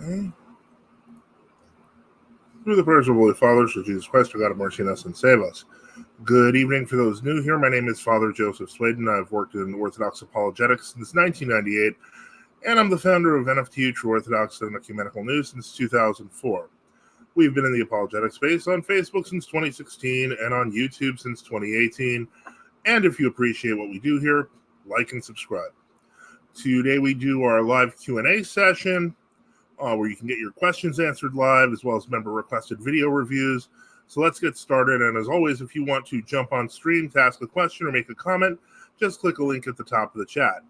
Okay. Through the prayers of Holy Fathers of Jesus Christ, our God of mercy, on us and save us. Good evening for those new here. My name is Father Joseph Swaden. I've worked in Orthodox Apologetics since 1998, and I'm the founder of NFT, True Orthodox and Ecumenical News, since 2004. We've been in the apologetic space on Facebook since 2016 and on YouTube since 2018. And if you appreciate what we do here, like and subscribe. Today we do our live Q&A session, where you can get your questions answered live, as well as member-requested video reviews. So let's get started. And as always, if you want to jump on stream to ask a question or make a comment, just click a link at the top of the chat.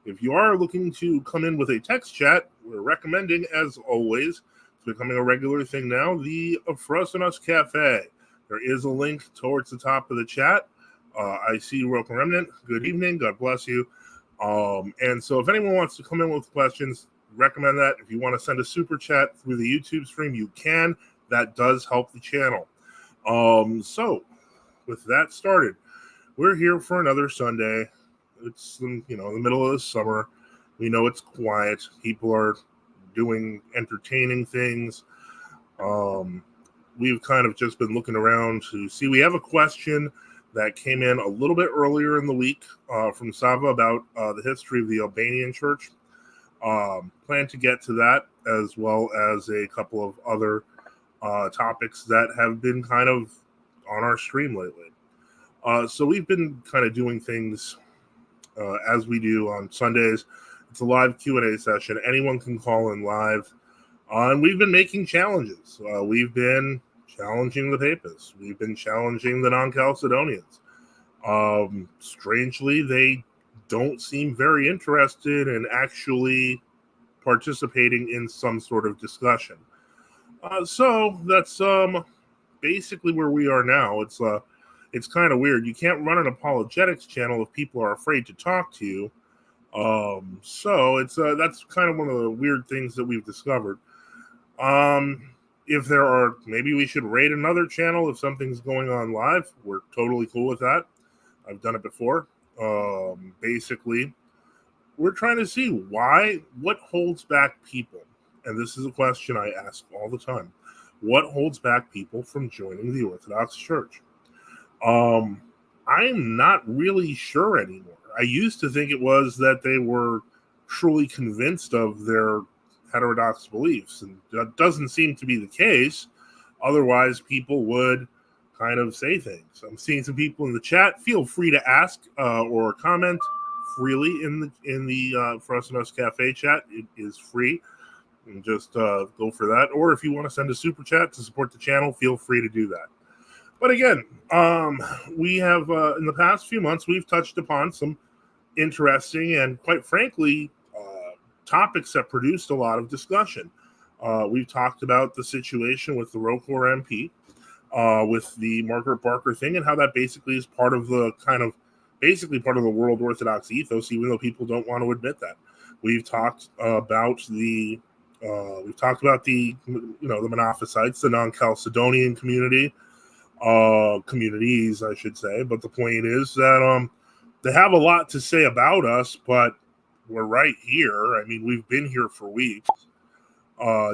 If you are looking to come in with a text chat, we're recommending, as always, it's becoming a regular thing now, the RoR and OCA Cafe. There is a link towards the top of the chat. I see Roken Remnant. Good evening. God bless you. And so if anyone wants to come in with questions, recommend that. If you want to send a super chat through the YouTube stream, you can. That does help the channel. So with that started, we're here for another Sunday. It's the middle of the summer. We know it's quiet. People are doing entertaining things. We've kind of just been looking around to see. We have a question that came in a little bit earlier in the week from Sava about the history of the Albanian Church. Plan to get to that, as well as a couple of other topics that have been kind of on our stream lately. So we've been kind of doing things as we do on Sundays. It's a live Q&A session. Anyone can call in live. And we've been making challenges. We've been challenging the Papists. We've been challenging the non-Chalcedonians. Strangely, they don't seem very interested in actually participating in some sort of discussion. So that's basically where we are now. It's kind of weird. You can't run an apologetics channel if people are afraid to talk to you. So it's that's kind of one of the weird things that we've discovered. If there are, maybe we should raid another channel if something's going on live. We're totally cool with that. I've done it before. Basically, we're trying to see what holds back people. And this is a question I ask all the time. What holds back people from joining the Orthodox Church? I'm not really sure anymore. I used to think it was that they were truly convinced of their heterodox beliefs, and that doesn't seem to be the case. Otherwise, people would kind of say things. I'm seeing some people in the chat. Feel free to ask or comment freely in the RoR and OCA Cafe chat. It is free, and just go for that. Or if you want to send a super chat to support the channel, feel free to do that. But again, we have in the past few months we've touched upon some interesting and, quite frankly, topics that produced a lot of discussion. We've talked about the situation with the RoR MP, with the Margaret Barker thing, and how that basically is part of the part of the world Orthodox ethos, even though people don't want to admit that. We've talked about the Monophysites, the non-Chalcedonian communities, I should say. But the point is that they have a lot to say about us, but we're right here. I mean, we've been here for weeks.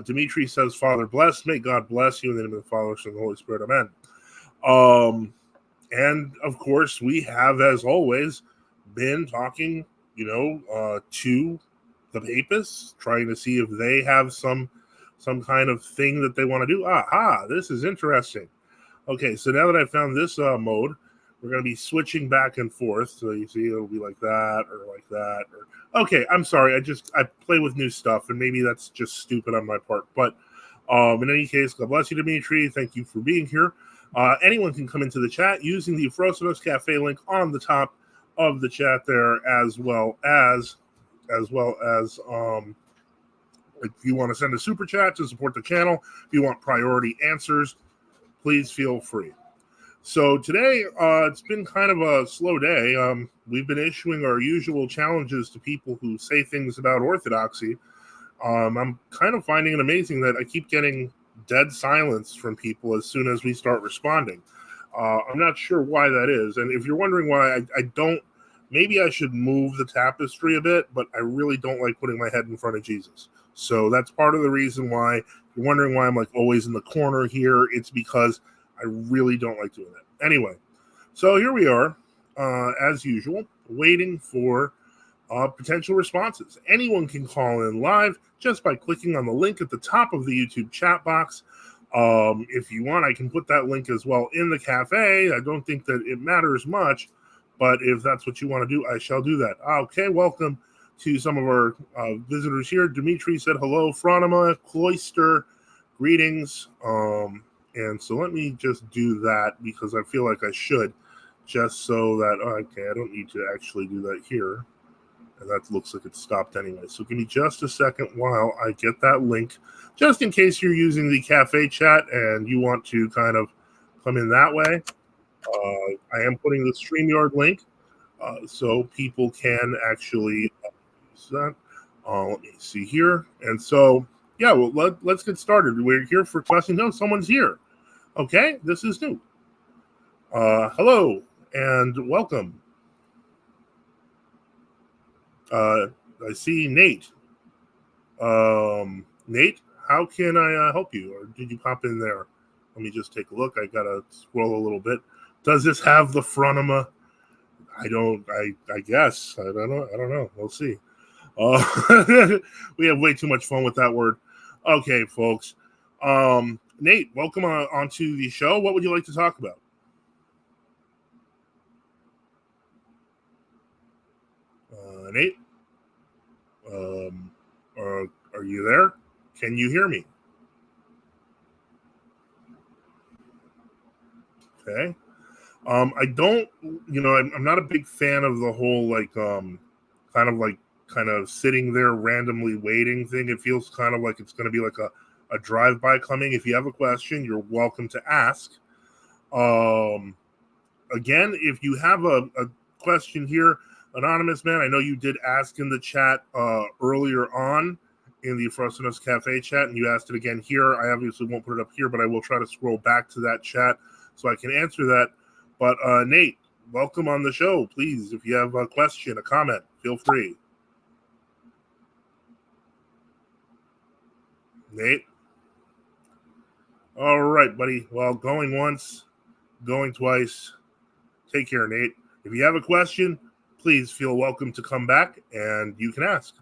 Dimitri says, Father bless. May God bless you in the name of the Father, Son, and the Holy Spirit. Amen. And, of course, we have, as always, been talking, to the Papists, trying to see if they have some kind of thing that they want to do. Aha, this is interesting. Okay, so now that I've found this mode, we're going to be switching back and forth. So you see, it'll be like that or like that. Okay, I'm sorry. I play with new stuff, and maybe that's just stupid on my part. But in any case, God bless you, Dimitri. Thank you for being here. Anyone can come into the chat using the RoR and OCA Cafe link on the top of the chat there, as well as if you want to send a super chat to support the channel, if you want priority answers, please feel free. So today, it's been kind of a slow day. We've been issuing our usual challenges to people who say things about orthodoxy. I'm kind of finding it amazing that I keep getting dead silence from people as soon as we start responding. I'm not sure why that is. And if you're wondering why, I don't, maybe I should move the tapestry a bit, but I really don't like putting my head in front of Jesus. So that's part of the reason why you're wondering why I'm like always in the corner here. It's because I really don't like doing that. Anyway, so here we are, as usual, waiting for potential responses. Anyone can call in live just by clicking on the link at the top of the YouTube chat box. If you want, I can put that link as well in the cafe. I don't think that it matters much, but if that's what you want to do, I shall do that. Okay, welcome to some of our visitors here. Dimitri said hello. Phronima, Cloister, greetings. And so let me just do that because I feel like I should, just so that, okay, I don't need to actually do that here. And that looks like it stopped anyway. So give me just a second while I get that link, just in case you're using the cafe chat and you want to kind of come in that way. I am putting the StreamYard link so people can actually use that. Let me see here. And so, yeah, well, let's get started. We're here for questions. No, someone's here. Okay, this is new. Hello and welcome. I see Nate. Nate, how can I help you? Or did you pop in there? Let me just take a look. I gotta scroll a little bit. Does this have the phronima? I guess. I don't know. We'll see. We have way too much fun with that word. Okay, folks. Nate, welcome onto the show. What would you like to talk about? Nate? Are you there? Can you hear me? Okay. I don't, I'm not a big fan of the whole kind of sitting there randomly waiting thing. It feels kind of like it's going to be like a drive-by coming. If you have a question, you're welcome to ask. Again, if you have a question here, Anonymous Man, I know you did ask in the chat earlier on in the Frostinos Cafe chat, and you asked it again here. I obviously won't put it up here, but I will try to scroll back to that chat so I can answer that. But Nate, welcome on the show. Please, if you have a question, a comment, feel free. Nate? All right, buddy. Well, going once, going twice. Take care, Nate. If you have a question, please feel welcome to come back and you can ask.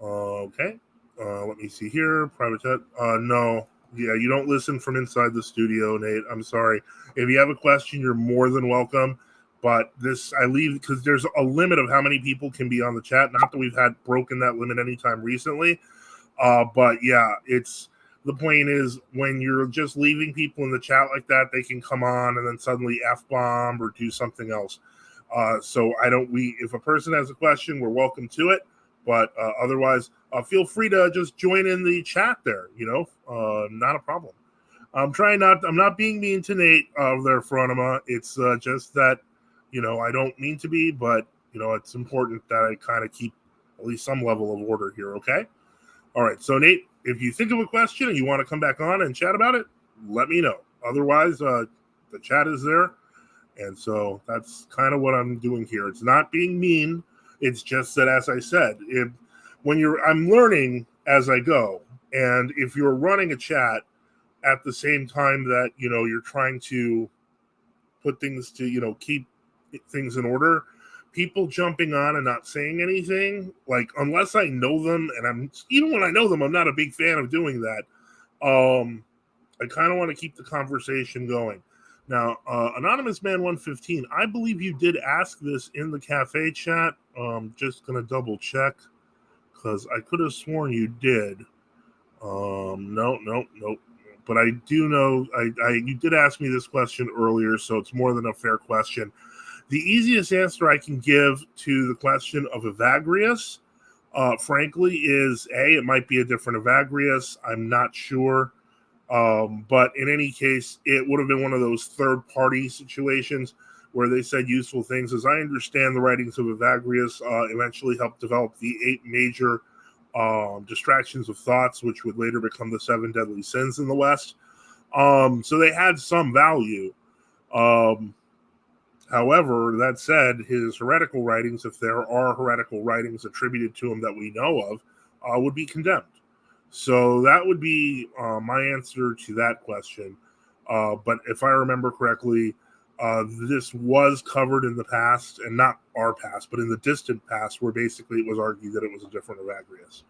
Okay. Let me see here. Private chat. No. Yeah, you don't listen from inside the studio, Nate. I'm sorry. If you have a question, you're more than welcome. But this, I leave because there's a limit of how many people can be on the chat. Not that we've had broken that limit anytime recently. But yeah, the point is when you're just leaving people in the chat like that, they can come on and then suddenly F-bomb or do something else. So if a person has a question, we're welcome to it. But otherwise, feel free to just join in the chat there, not a problem. I'm not being mean to Nate there, Phronima. It's just that, I don't mean to be, but, it's important that I kind of keep at least some level of order here, okay? All right, so Nate, if you think of a question and you want to come back on and chat about it, let me know. Otherwise, the chat is there. And so that's kind of what I'm doing here. It's not being mean. It's just that, as I said, I'm learning as I go. And if you're running a chat at the same time that, you're trying to put things to, keep things in order, people jumping on and not saying anything, like, unless I know them, and even when I know them, I'm not a big fan of doing that. I kind of want to keep the conversation going. Now, Anonymous Man 115, I believe you did ask this in the cafe chat. Just going to double check because I could have sworn you did. No. But I do know you did ask me this question earlier, so it's more than a fair question. The easiest answer I can give to the question of Evagrius, frankly, is it might be a different Evagrius. I'm not sure. But in any case, it would have been one of those third-party situations where they said useful things. As I understand, the writings of Evagrius eventually helped develop the 8 major distractions of thoughts, which would later become the 7 deadly sins in the West. So they had some value. However, that said, his heretical writings, if there are heretical writings attributed to him that we know of, would be condemned. So that would be my answer to that question. But if I remember correctly, this was covered in the past, and not our past, but in the distant past, where basically it was argued that it was a different Evagrius.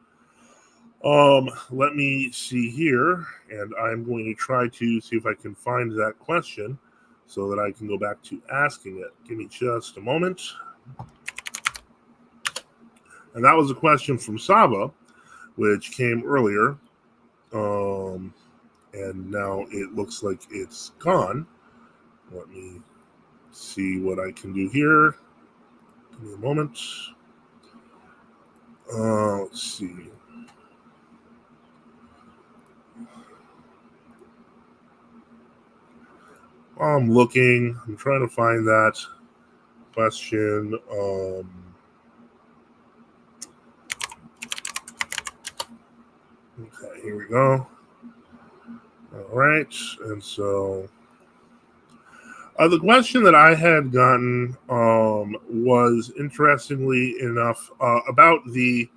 Let me see here, and I'm going to try to see if I can find that question so that I can go back to asking it. Give me just a moment. And that was a question from Sava, which came earlier. And now it looks like it's gone. Let me see what I can do here. Give me a moment. Let's see. While I'm looking, I'm trying to find that question. Okay, here we go. All right, and so the question that I had gotten was, interestingly enough, about the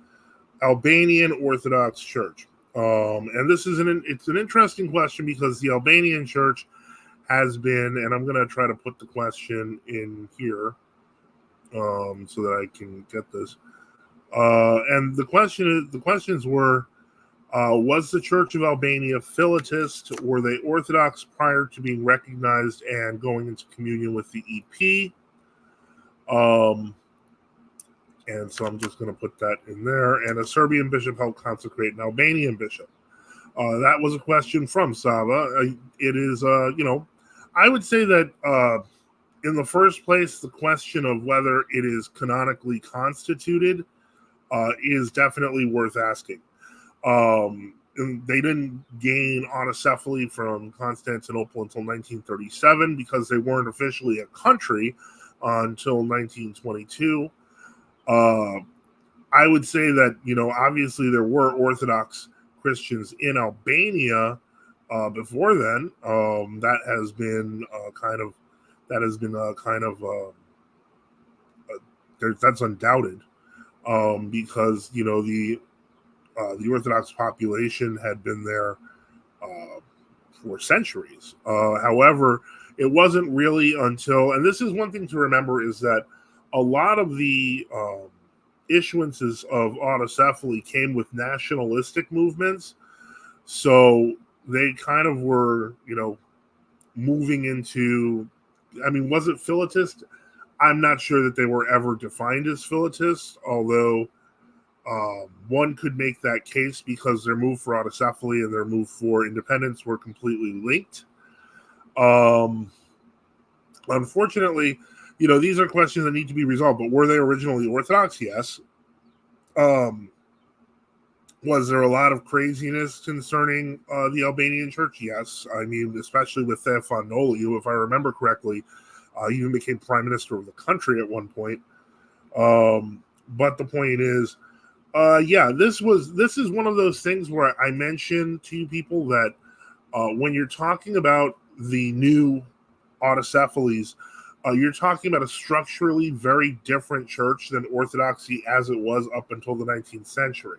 Albanian Orthodox Church. And this is it's an interesting question because the Albanian Church has been, and I'm going to try to put the question in here so that I can get this. And the questions were, was the Church of Albania Philatist? Were they Orthodox prior to being recognized and going into communion with the EP? And so I'm just going to put that in there. And a Serbian bishop helped consecrate an Albanian bishop. That was a question from Sava. It is, I would say that in the first place, the question of whether it is canonically constituted is definitely worth asking. They didn't gain autocephaly from Constantinople until 1937 because they weren't officially a country until 1922. I would say that, obviously there were Orthodox Christians in Albania before then. That has been that's undoubted because, the Orthodox population had been there for centuries. However, it wasn't really until, and this is one thing to remember, is that a lot of the issuances of autocephaly came with nationalistic movements. So they kind of were, moving into, was it Philatist? I'm not sure that they were ever defined as Philatists, although one could make that case because their move for autocephaly and their move for independence were completely linked. Unfortunately, these are questions that need to be resolved, but were they originally Orthodox? Yes. Was there a lot of craziness concerning the Albanian Church? Yes. Especially with Stefan Noli, who, if I remember correctly, even became prime minister of the country at one point. But the point is, this is one of those things where I mentioned to people that when you're talking about the new autocephalies, you're talking about a structurally very different church than Orthodoxy as it was up until the 19th century.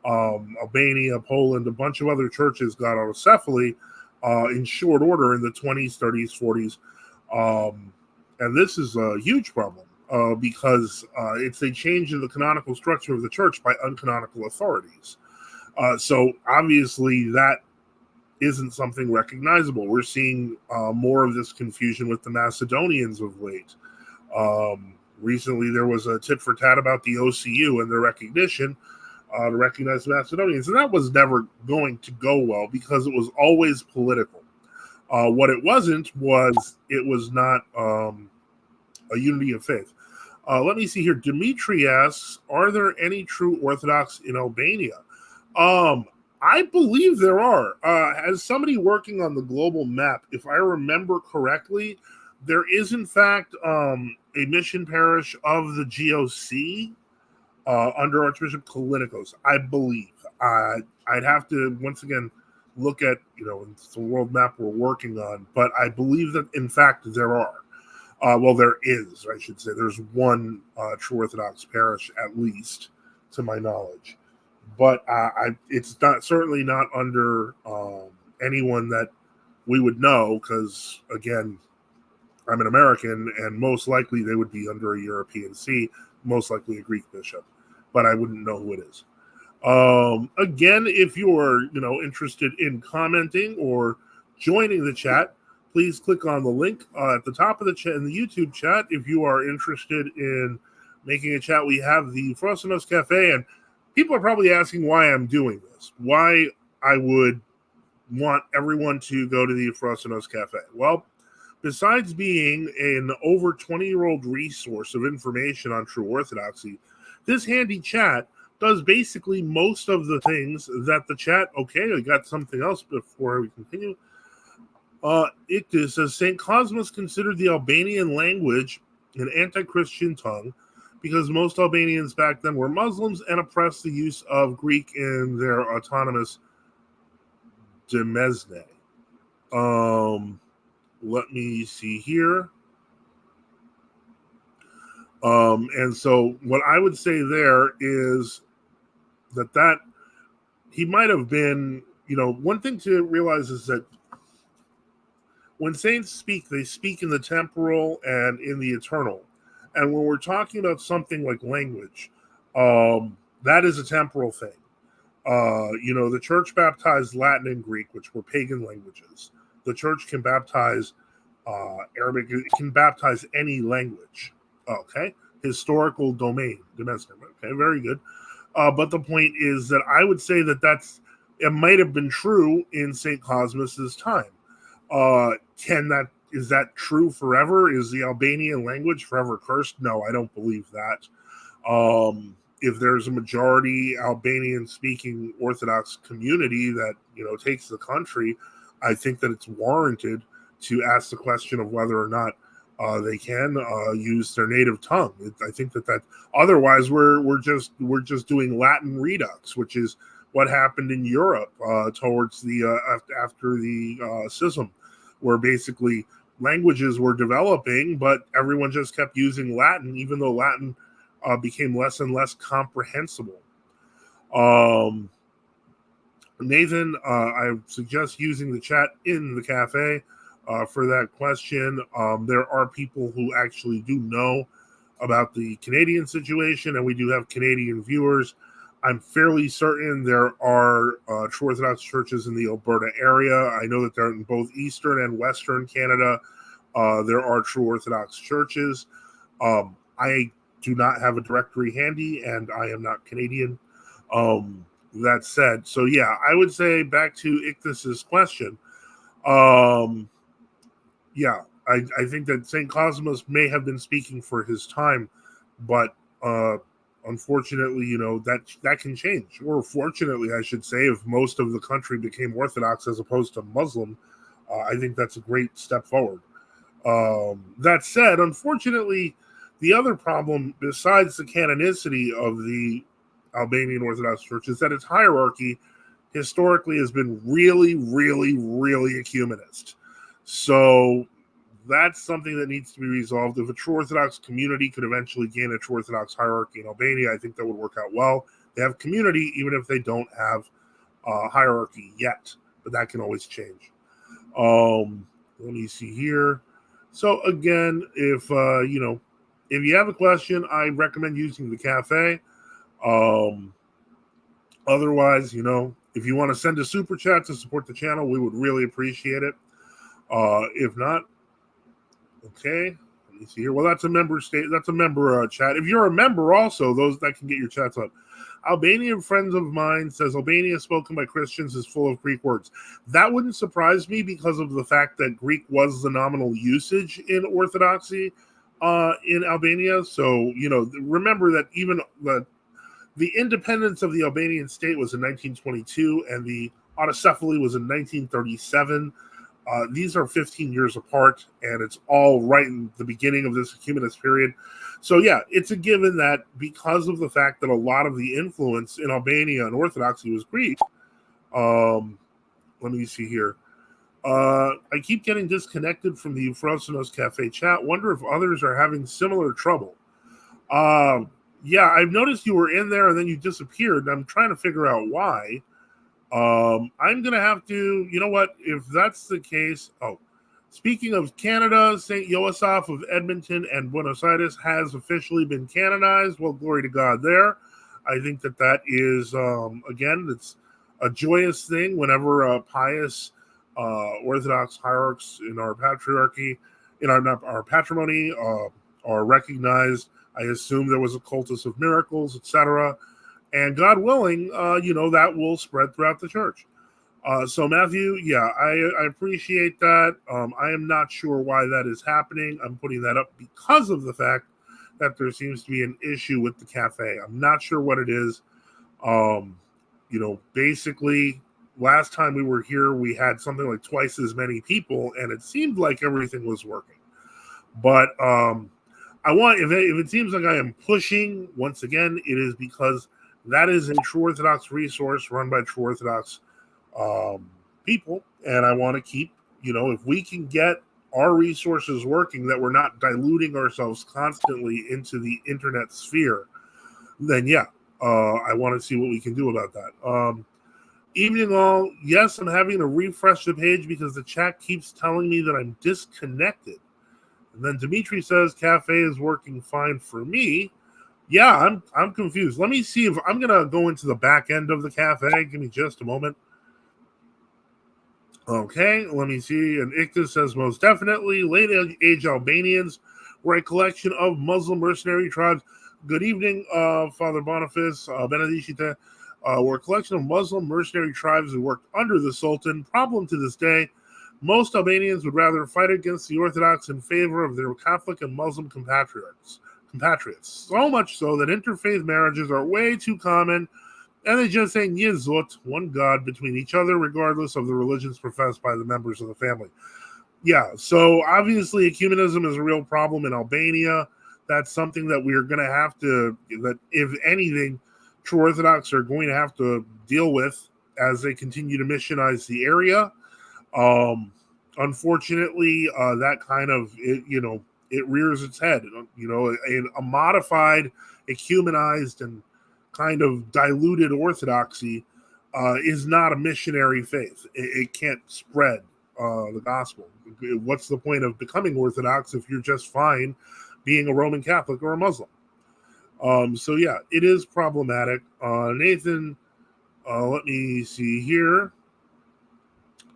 Albania, Poland, a bunch of other churches got autocephaly in short order in the 20s, 30s, 40s. And this is a huge problem because it's a change in the canonical structure of the church by uncanonical authorities. So obviously that isn't something recognizable. We're seeing more of this confusion with the Macedonians of late. Recently, there was a tit for tat about the OCU and their recognition to recognize the Macedonians, and that was never going to go well because it was always political. What it wasn't was it was not a unity of faith. Let me see here. Dimitri asks, are there any true Orthodox in Albania? I believe there are. As somebody working on the global map, if I remember correctly, there is in fact a mission parish of the GOC under Archbishop Kalinikos, I believe. I'd have to once again look at it's the world map we're working on, but I believe that in fact there are. There is, I should say. There's one true Orthodox parish, at least, to my knowledge. but it's not certainly not under anyone that we would know, because again, I'm an American, and most likely they would be under a European see, most likely a Greek bishop, but I wouldn't know who it is. Again, if you're interested in commenting or joining the chat, please click on the link at the top of the chat in the YouTube chat. If you are interested in making a chat, we have the Frostinos Cafe, and people are probably asking why I'm doing this, why I would want everyone to go to the Frostinos Cafe. Well, besides being an over 20-year-old resource of information on true Orthodoxy, this handy chat does basically most of the things that the chat. Okay, I got something else before we continue. It says St. Cosmas considered the Albanian language an anti-Christian tongue because most Albanians back then were Muslims and oppressed the use of Greek in their autonomous demesne. Let me see here. And so what I would say there is that he might have been, one thing to realize is that when saints speak, they speak in the temporal and in the eternal. And when we're talking about something like language, that is a temporal thing. The church baptized Latin and Greek, which were pagan languages. The church can baptize Arabic. It can baptize any language. Okay, historical domain, domestic. Okay, very good. But the point is that I would say that it might have been true in St. Cosmas's time. Is that true forever? Is the Albanian language forever cursed? No, I don't believe that. If there's a majority Albanian speaking Orthodox community that takes the country, I think that it's warranted to ask the question of whether or not they can use their native tongue. I think that otherwise we're just doing Latin redux, which is what happened in Europe towards the after the schism, where basically languages were developing, but everyone just kept using Latin, even though Latin became less and less comprehensible. Nathan, I suggest using the chat in the cafe for that question. There are people who actually do know about the Canadian situation, and we do have Canadian viewers. I'm fairly certain there are true Orthodox churches in the Alberta area. I know that they're in both Eastern and Western Canada. There are true Orthodox churches. I do not have a directory handy, and I am not Canadian. That said, so yeah, I would say back to Ichthus's question. Yeah, I think that St. Cosmas may have been speaking for his time, but unfortunately, that can change. Or fortunately, I should say, if most of the country became Orthodox as opposed to Muslim, I think that's a great step forward. That said, unfortunately, the other problem, besides the canonicity of the Albanian Orthodox Church, is that its hierarchy historically has been really, really, really ecumenist. So that's something that needs to be resolved. If a true Orthodox community could eventually gain a true Orthodox hierarchy in Albania, I think that would work out well. They have community, even if they don't have hierarchy yet, but that can always change. Let me see here. So again, if you have a question, I recommend using the cafe. Otherwise, if you want to send a super chat to support the channel, we would really appreciate it. If not, okay. Let me see here. Well, that's a member chat. If you're a member, also those that can get your chats up. Albanian friends of mine says Albania spoken by Christians is full of Greek words. That wouldn't surprise me because of the fact that Greek was the nominal usage in Orthodoxy in Albania. So remember that even the independence of the Albanian state was in 1922, and the autocephaly was in 1937. These are 15 years apart, and it's all right in the beginning of this ecumenist period. So, yeah, it's a given that because of the fact that a lot of the influence in Albania and Orthodoxy was Greek. Let me see here. I keep getting disconnected from the Frostinos Cafe chat. Wonder if others are having similar trouble. Yeah, I've noticed you were in there and then you disappeared, and I'm trying to figure out why. I'm going to have to, you know what, if that's the case. Oh, speaking of Canada, St. Joseph of Edmonton and Buenos Aires has officially been canonized. Well, glory to God there. I think that is, again, it's a joyous thing whenever pious Orthodox hierarchs in our patriarchy, in our patrimony, are recognized. I assume there was a cultus of miracles, etc. And God willing, that will spread throughout the church. So Matthew, yeah, I appreciate that. I am not sure why that is happening. I'm putting that up because of the fact that there seems to be an issue with the cafe. I'm not sure what it is. Basically, last time we were here, we had something like twice as many people, and it seemed like everything was working. But if it seems like I am pushing, once again, it is because that is a True Orthodox resource run by True Orthodox people, and I want to keep, if we can get our resources working, that we're not diluting ourselves constantly into the internet sphere, then yeah, I want to see what we can do about that. Evening all, yes, I'm having to refresh the page because the chat keeps telling me that I'm disconnected. And then Dimitri says cafe is working fine for me. Yeah, I'm confused. Let me see if I'm gonna go into the back end of the cafe. Give me just a moment. Okay, let me see. And Ictus says most definitely late age Albanians were a collection of Muslim mercenary tribes. Good evening, Father Boniface, Benedicite. Were a collection of Muslim mercenary tribes who worked under the Sultan. Problem to this day, most Albanians would rather fight against the Orthodox in favor of their Catholic and Muslim compatriots. So much so that interfaith marriages are way too common, and they just say Yezot, one God, between each other, regardless of the religions professed by the members of the family. Yeah, so obviously Ecumenism is a real problem in Albania. That's something that we're going to have to, that if anything, True Orthodox are going to have to deal with as they continue to missionize the area. Unfortunately, that kind of, it rears its head. A modified, ecumenized, and kind of diluted orthodoxy is not a missionary faith. It can't spread the gospel. What's the point of becoming Orthodox if you're just fine being a Roman Catholic or a Muslim? So yeah, it is problematic. Nathan, let me see here.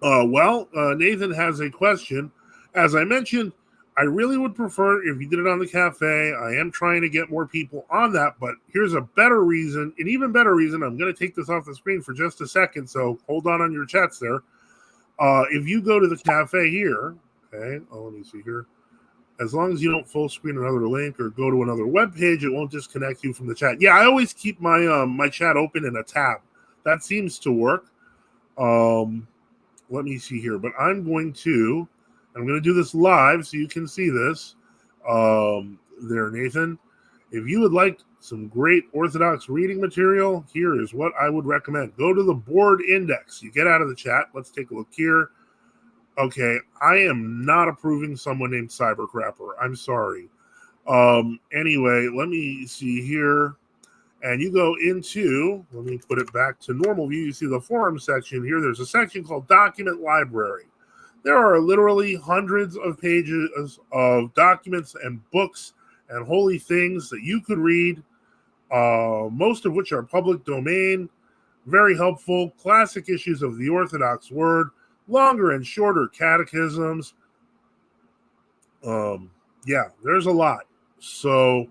Nathan has a question. As I mentioned, I really would prefer if you did it on the cafe. I am trying to get more people on that, but here's a better reason, an even better reason. I'm going to take this off the screen for just a second, so hold on your chats there. If you go to the cafe here, okay, let me see here. As long as you don't full screen another link or go to another web page, it won't disconnect you from the chat. Yeah, I always keep my my chat open in a tab. That seems to work. Let me see here, but I'm going to do this live so you can see this. There, Nathan. If you would like some great Orthodox reading material, here is what I would recommend. Go to the board index. You get out of the chat. Let's take a look here. Okay, I am not approving someone named Cybercrapper. I'm sorry. Anyway, let me see here. And you go into, let me put it back to normal view. You see the forum section here. There's a section called Document Library. There are literally hundreds of pages of documents and books and holy things that you could read, most of which are public domain. Very helpful. Classic issues of the Orthodox Word, longer and shorter catechisms. There's a lot. So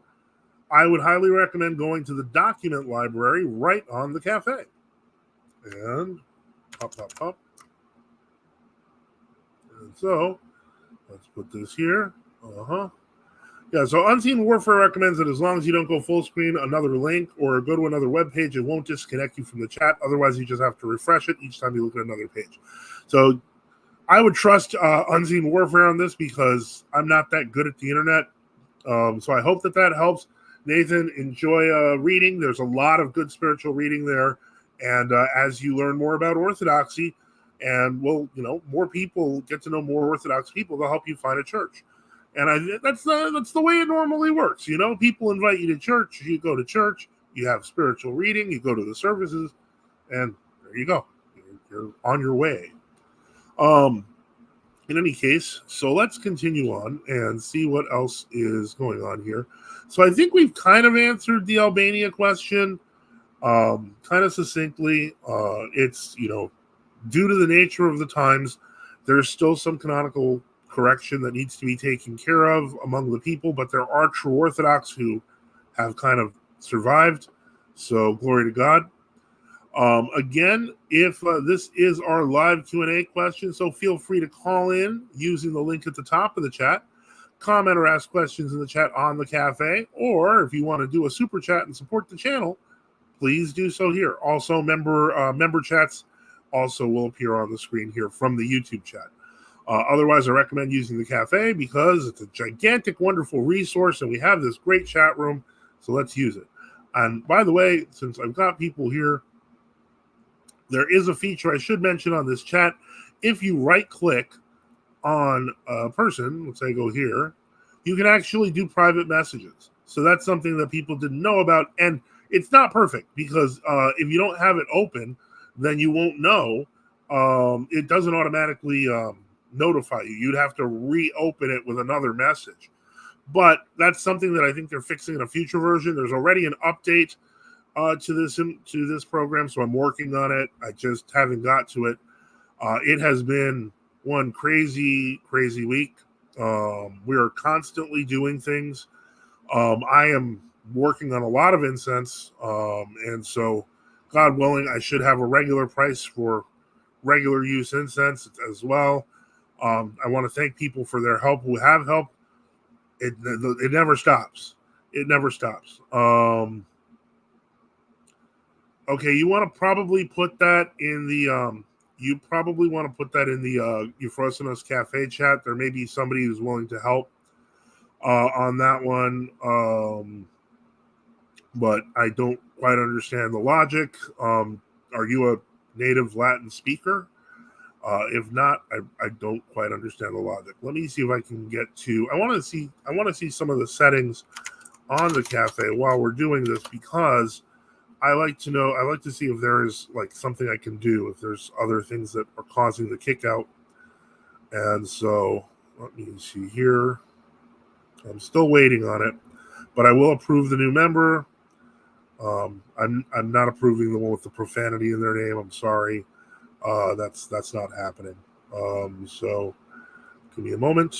I would highly recommend going to the document library right on the cafe. And pop. And so let's put this here. Yeah, so Unseen Warfare recommends that as long as you don't go full screen another link or go to another web page, it won't disconnect you from the chat. Otherwise, you just have to refresh it each time you look at another page. So I would trust Unseen Warfare on this because I'm not that good at the internet. So I hope that helps. Nathan, enjoy reading. There's a lot of good spiritual reading there. And as you learn more about Orthodoxy, and more people get to know more Orthodox people, they'll help you find a church. And that's the way it normally works. People invite you to church. You go to church. You have spiritual reading. You go to the services, and there you go. You're on your way. In any case, so let's continue on and see what else is going on here. So I think we've kind of answered the Albania question kind of succinctly. It's, due to the nature of the times, there's still some canonical correction that needs to be taken care of among the people, but there are true Orthodox who have kind of survived. So glory to God. Again, if this is our live Q&A question, so feel free to call in using the link at the top of the chat, comment or ask questions in the chat on the cafe, or if you want to do a super chat and support the channel, please do so here. Also, member chats also will appear on the screen here from the YouTube chat. Otherwise, I recommend using the cafe because it's a gigantic, wonderful resource, and we have this great chat room, so let's use it. And by the way, since I've got people here, there is a feature I should mention on this chat. If you right-click on a person, let's say go here, you can actually do private messages. So that's something that people didn't know about. And it's not perfect because if you don't have it open, then you won't know. It doesn't automatically notify you. You'd have to reopen it with another message. But that's something that I think they're fixing in a future version. There's already an update to this program, so I'm working on it. I just haven't got to it. It has been one crazy week. We are constantly doing things. I am working on a lot of incense, and so God willing, I should have a regular price for regular use incense as well. I want to thank people for their help who have helped. It never stops. It never stops. Okay, you want to probably put that in the Euphrosinos Cafe chat. There may be somebody who's willing to help on that one, but I don't quite understand the logic. Are you a native Latin speaker? If not, I don't quite understand the logic. Let me see if I can get to. I want to see some of the settings on the cafe while we're doing this because I like to see if there is like something I can do, if there's other things that are causing the kick out. And so let me see here. I'm still waiting on it, but I will approve the new member. I'm not approving the one with the profanity in their name. I'm sorry. That's not happening. So give me a moment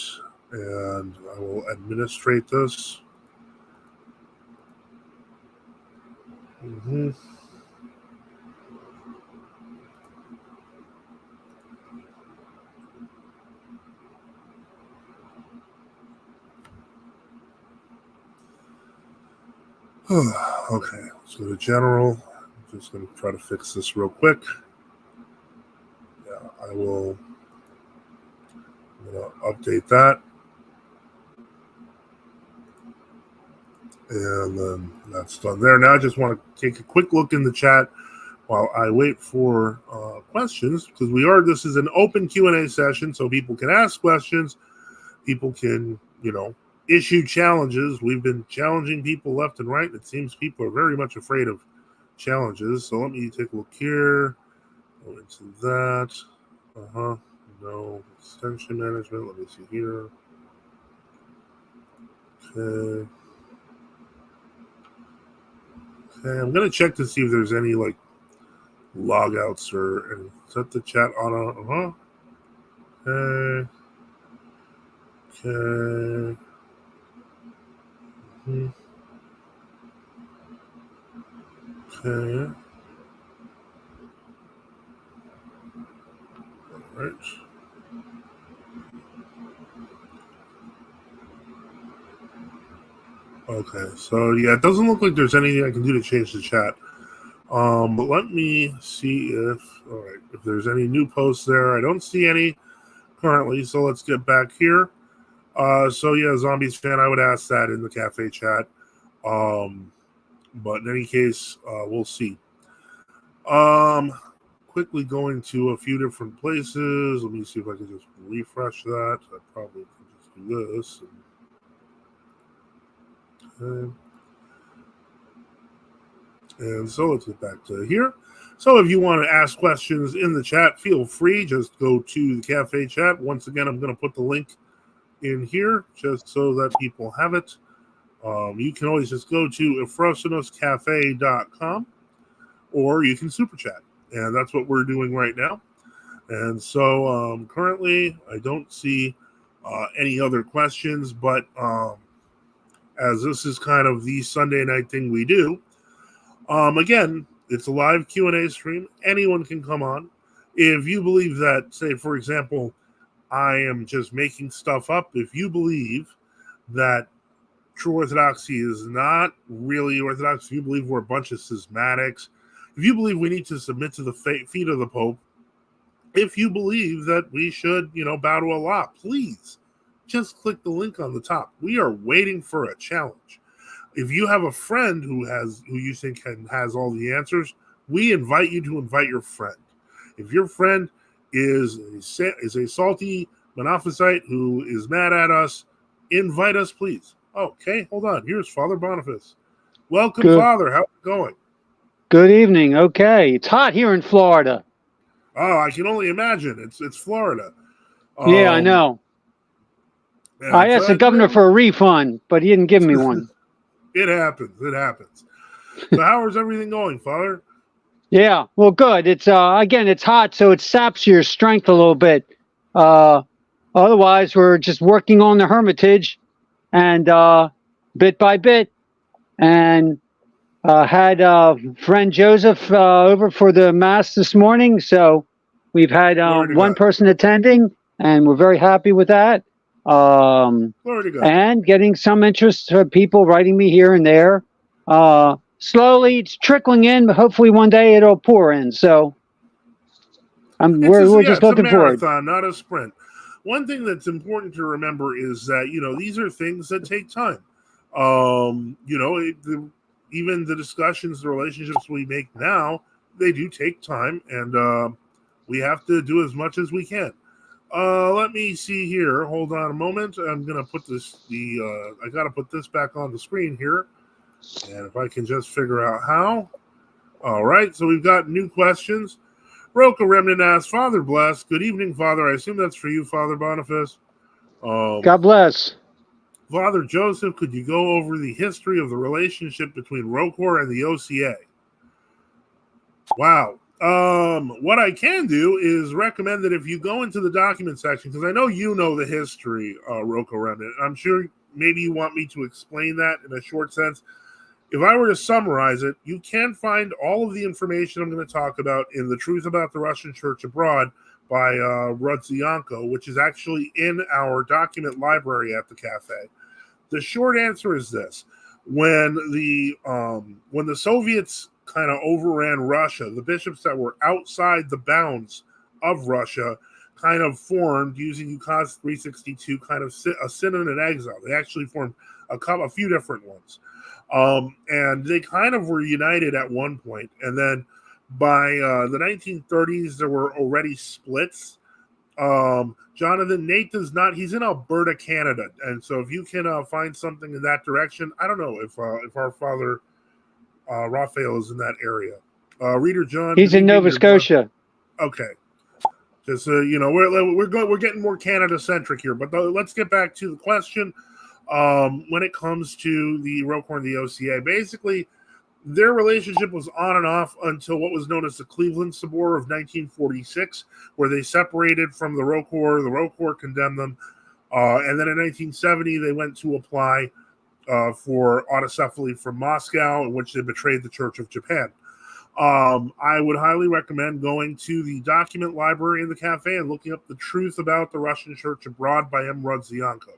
and I will administrate this. Mm-hmm. Okay, let's go to general. I'm just going to try to fix this real quick. Yeah, I'm going to update that. And then that's done there. Now I just want to take a quick look in the chat while I wait for questions because this is an open Q&A session, so people can ask questions. People can, issue challenges. We've been challenging people left and right. It seems people are very much afraid of challenges. So let me take a look here. Go into that. No extension management. Let me see here. Okay. Okay, I'm gonna check to see if there's any like logouts or set the chat on Okay. Okay. Okay. All right. Okay, so yeah, it doesn't look like there's anything I can do to change the chat. But let me see if there's any new posts there. I don't see any currently, so let's get back here. So yeah, Zombies fan, I would ask that in the cafe chat. But in any case, we'll see. Quickly going to a few different places. Let me see if I can just refresh that. I probably can just do this. Okay. And so let's get back to here. So if you want to ask questions in the chat, feel free. Just go to the cafe chat. Once again, I'm going to put the link in here just so that people have it. You can always just go to efrosinoscafe.com or you can super chat. And that's what we're doing right now. And so currently I don't see any other questions, but as this is kind of the Sunday night thing we do, again, it's a live Q&A stream. Anyone can come on. If you believe that, say, for example, I am just making stuff up, if you believe that true orthodoxy is not really orthodox, if you believe we're a bunch of schismatics, if you believe we need to submit to the feet of the Pope, if you believe that we should, bow to Allah, please just click the link on the top. We are waiting for a challenge. If you have a friend who you think has all the answers, we invite you to invite your friend. If your friend is a salty Monophysite who is mad at us, invite us, please. Okay, hold on. Here's Father Boniface. Welcome, Good. Father. How's it going? Good evening. Okay, it's hot here in Florida. Oh, I can only imagine. It's Florida. Yeah, I know. Yeah, I asked the governor for a refund, but he didn't give me one. It happens. So how is everything going, Father? Yeah, well, good. It's again, it's hot, so it saps your strength a little bit. Otherwise, we're just working on the hermitage, and bit by bit, and had friend Joseph over for the mass this morning. So we've had one person attending, and we're very happy with that. And getting some interest for people writing me here and there. Slowly, it's trickling in, but hopefully one day it'll pour in. So we're just looking forward. It's a marathon, not a sprint. One thing that's important to remember is that, these are things that take time. Even the discussions, the relationships we make now, they do take time, and we have to do as much as we can. Let me see here. Hold on a moment. I'm gonna put I gotta put this back on the screen here, and if I can just figure out how. All right. So we've got new questions. Roca Remnant asks, Father bless. Good evening, Father. I assume that's for you, Father Boniface. God bless. Father Joseph, could you go over the history of the relationship between RoR and the OCA? Wow. What I can do is recommend that if you go into the document section, because I know you know the history, Roca Remnant. I'm sure maybe you want me to explain that in a short sense. If I were to summarize it, you can find all of the information I'm going to talk about in The Truth About the Russian Church Abroad by Rudzianko, which is actually in our document library at the cafe. The short answer is this. When the Soviets kind of overran Russia, the bishops that were outside the bounds of Russia kind of formed, using UCAS 362, kind of a synod in exile. They actually formed a few different ones. And they kind of were united at one point. And then by the 1930s, there were already splits. Jonathan, Nate does not, he's in Alberta, Canada. And so if you can find something in that direction, I don't know if our Father Raphael is in that area. Reader John, he's in Nova Scotia. Okay. Just we're getting more Canada centric here, but let's get back to the question. When it comes to the RoR and the OCA, basically their relationship was on and off until what was known as the Cleveland Sabor of 1946, where they separated from the RoR. The RoR condemned them, and then in 1970 they went to apply for autocephaly from Moscow, in which they betrayed the Church of Japan. I would highly recommend going to the document library in the cafe and looking up The Truth About the Russian Church Abroad by M. Rudzianko.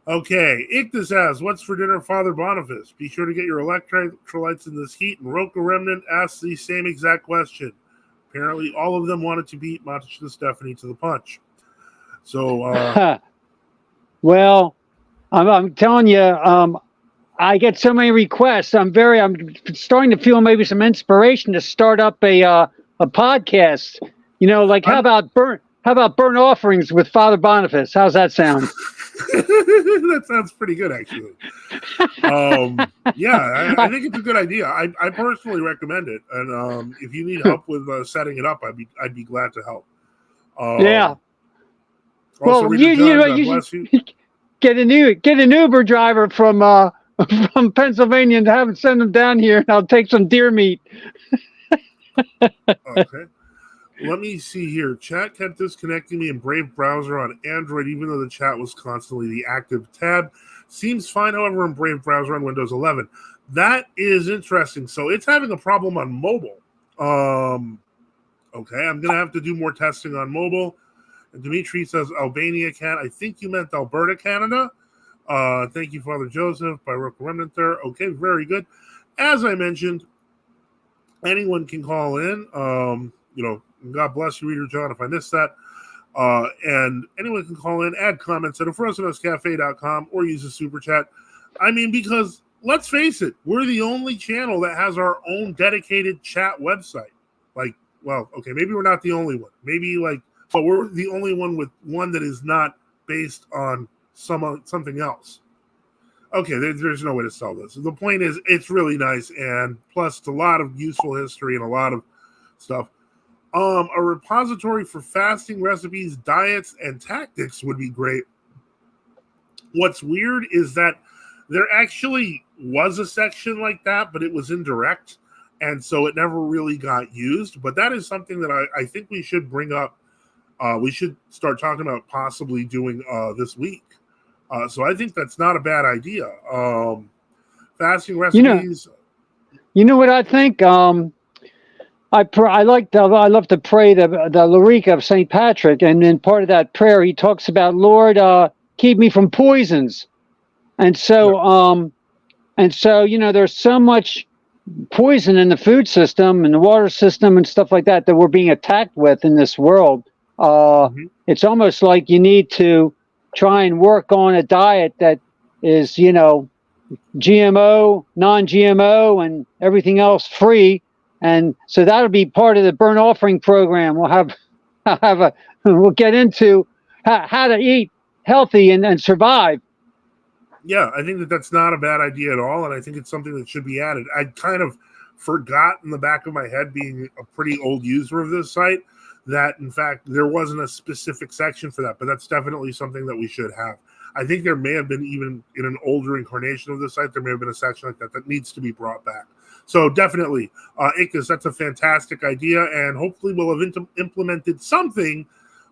Okay, Ichthus asks, what's for dinner, Father Boniface? Be sure to get your electrolytes in this heat. And Roca Remnant asks the same exact question. Apparently, all of them wanted to beat Matcha Stephanie to the punch. So, well, I'm telling you, I get so many requests. I'm starting to feel maybe some inspiration to start up a podcast. How about burnt offerings with Father Boniface? How's that sound? That sounds pretty good, actually. Yeah, I think it's a good idea. I personally recommend it, and if you need help with setting it up, I'd be glad to help. Yeah. Also, Well, Reader you John, know, God you bless you. should get an Uber driver from from Pennsylvania and have him send them down here, and I'll take some deer meat. Okay. Let me see here. Chat kept disconnecting me in Brave browser on Android, even though the chat was constantly the active tab. Seems fine, however, in Brave browser on Windows 11. That is interesting. So it's having a problem on mobile. Okay, I'm going to have to do more testing on mobile. And Dimitri says Albania can. I think you meant Alberta, Canada. Thank you, Father Joseph, by RoR Remnant there. Okay, very good. As I mentioned, anyone can call in. God bless you, Reader John, if I missed that. And anyone can call in, add comments at afrozinoscafe.com or use a super chat. I mean, because let's face it, we're the only channel that has our own dedicated chat website. Like, well, okay, maybe we're not the only one. But we're the only one with one that is not based on something else. Okay, there's no way to sell this. The point is, it's really nice, and plus it's a lot of useful history and a lot of stuff. A repository for fasting recipes, diets, and tactics would be great. What's weird is that there actually was a section like that, but it was indirect, and so it never really got used. But that is something that I think we should bring up. We should start talking about possibly doing this week. So I think that's not a bad idea. Fasting recipes. You know what I think? I love to pray the Lyrica of St. Patrick, and in part of that prayer, he talks about, Lord, keep me from poisons. And so, there's so much poison in the food system and the water system and stuff like that we're being attacked with in this world. It's almost like you need to try and work on a diet that is, GMO, non-GMO, and everything else free. And so that'll be part of the burnt offering program. We'll get into how to eat healthy and survive. Yeah, I think that's not a bad idea at all, and I think it's something that should be added. I kind of forgot in the back of my head, being a pretty old user of this site, that in fact there wasn't a specific section for that, but that's definitely something that we should have. I think there may have been, even in an older incarnation of the site, there may have been a section like that needs to be brought back. So definitely, Ickes, that's a fantastic idea, and hopefully we'll have implemented something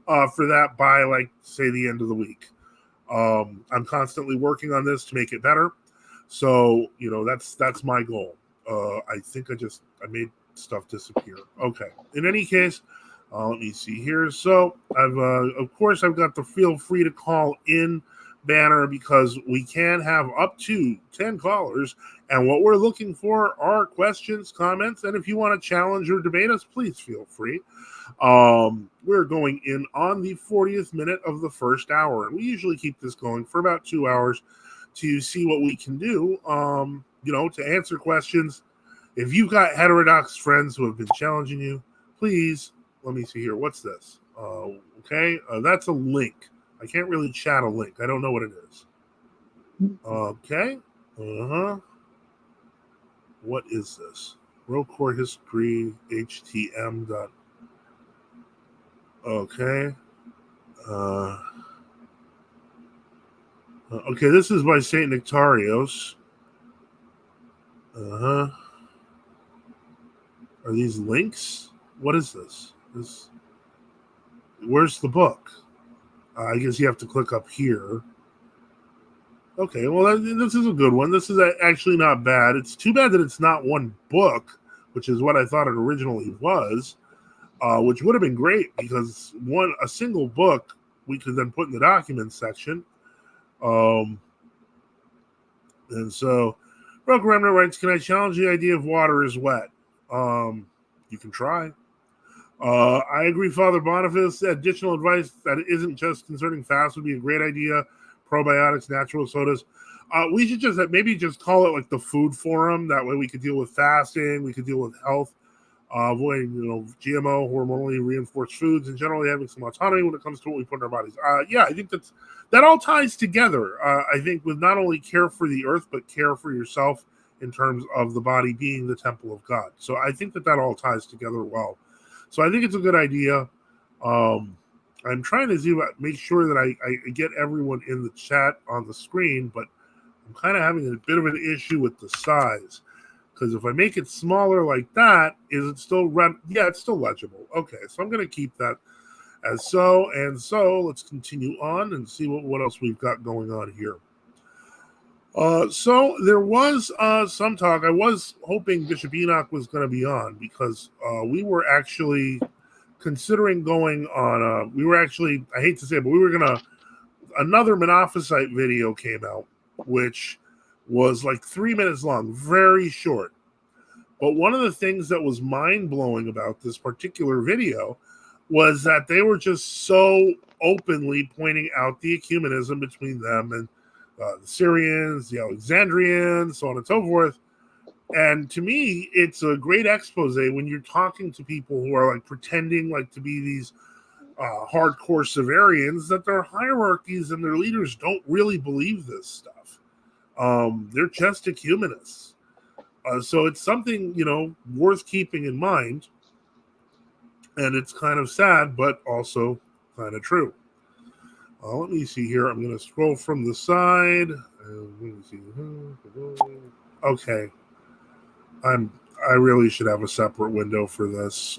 for that by, like, say, the end of the week. I'm constantly working on this to make it better. So, that's my goal. I think I made stuff disappear. Okay. In any case, let me see here. So I've got the feel free to call in banner, because we can have up to 10 callers. And what we're looking for are questions, comments, and if you want to challenge or debate us, please feel free. We're going in on the 40th minute of the first hour, and we usually keep this going for about 2 hours to see what we can do, to answer questions. If you've got heterodox friends who have been challenging you, please, let me see here. What's this? Okay, that's a link. I can't really chat a link. I don't know what it is. Okay. What is this? RoR history HTM. Okay. Okay, this is by St. Nectarios. Are these links? What is this? Where's the book? I guess you have to click up here. Okay, well, this is a good one. This is actually not bad. It's too bad that it's not one book, which is what I thought it originally was, which would have been great, because a single book we could then put in the documents section. And so, RoR Remnant writes, can I challenge the idea of water is wet? You can try. I agree, Father Boniface. Additional advice that isn't just concerning fast would be a great idea. Probiotics, natural sodas. We should just maybe just call it like the food forum. That way we could deal with fasting. We could deal with health. avoiding, GMO, hormonally reinforced foods, and generally having some autonomy when it comes to what we put in our bodies. Yeah, I think that all ties together. I think with not only care for the earth, but care for yourself in terms of the body being the temple of God. So I think that all ties together well. So I think it's a good idea. I'm trying to make sure that I get everyone in the chat on the screen, but I'm kind of having a bit of an issue with the size. Because if I make it smaller like that, is it still yeah, it's still legible. Okay, so I'm going to keep that as so. And so let's continue on and see what else we've got going on here. So there was some talk. I was hoping Bishop Enoch was going to be on because we were actually considering going on. I hate to say it, but we were going to, another Monophysite video came out, which was like 3 minutes long, very short. But one of the things that was mind-blowing about this particular video was that they were just so openly pointing out the ecumenism between them and the Syrians, the Alexandrians, so on and so forth. And to me, it's a great expose when you're talking to people who are like pretending like to be these hardcore Severians, that their hierarchies and their leaders don't really believe this stuff. They're just ecumenists. So it's something, worth keeping in mind. And it's kind of sad, but also kind of true. Let me see here. I'm going to scroll from the side. Let me see. Okay. I really should have a separate window for this.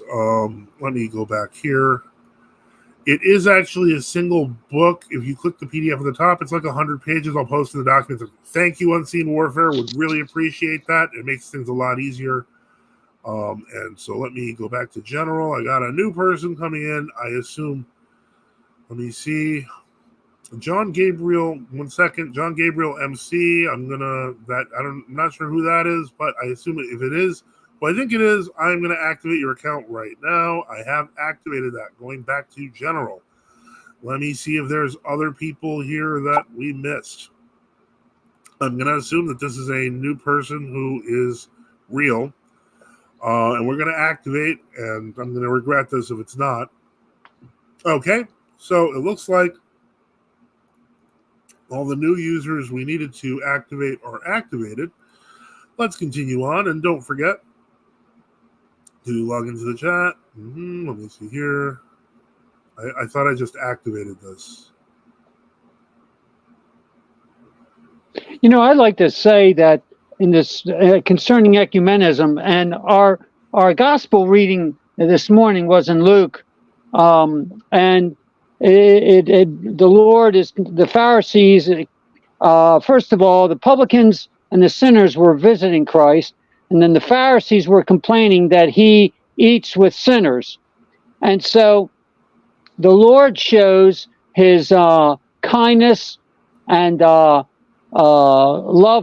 Let me go back here. It is actually a single book. If you click the PDF at the top, it's like 100 pages. I'll post in the documents. Thank you, Unseen Warfare. Would really appreciate that. It makes things a lot easier. And so let me go back to general. I got a new person coming in. I assume, let me see. John Gabriel, 1 second. John Gabriel MC. I'm not sure who that is, but I assume if it is, well, I think it is. I'm going to activate your account right now. I have activated that. Going back to general. Let me see if there's other people here that we missed. I'm going to assume that this is a new person who is real. And we're going to activate, and I'm going to regret this if it's not. Okay, so it looks like all the new users we needed to activate are activated. Let's continue on, and don't forget to log into the chat. Let me see here. I thought I just activated this. I'd like to say that in this concerning ecumenism, and our gospel reading this morning was in Luke, and the Lord is the Pharisees. First of all, the publicans and the sinners were visiting Christ, and then the Pharisees were complaining that he eats with sinners, and so the Lord shows his kindness and love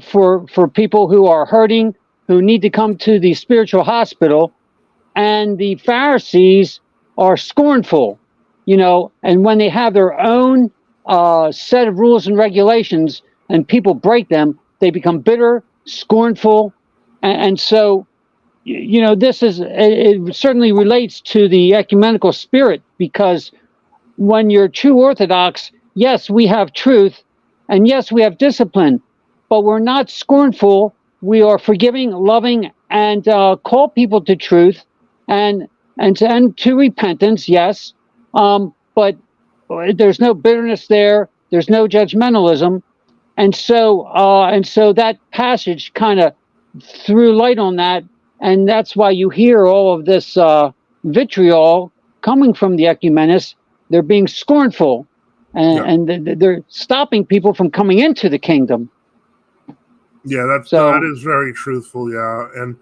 for people who are hurting, who need to come to the spiritual hospital, and the Pharisees are scornful, and when they have their own set of rules and regulations and people break them, they become bitter, scornful, and so it certainly relates to the ecumenical spirit, because when you're true Orthodox, yes, we have truth, and yes, we have discipline, but we're not scornful. We are forgiving, loving, and call people to truth and to repentance, yes. But there's no bitterness there. There's no judgmentalism, and so that passage kind of threw light on that, and that's why you hear all of this vitriol coming from the ecumenists. They're being scornful, and they're stopping people from coming into the kingdom. Yeah, that is very truthful. Yeah, and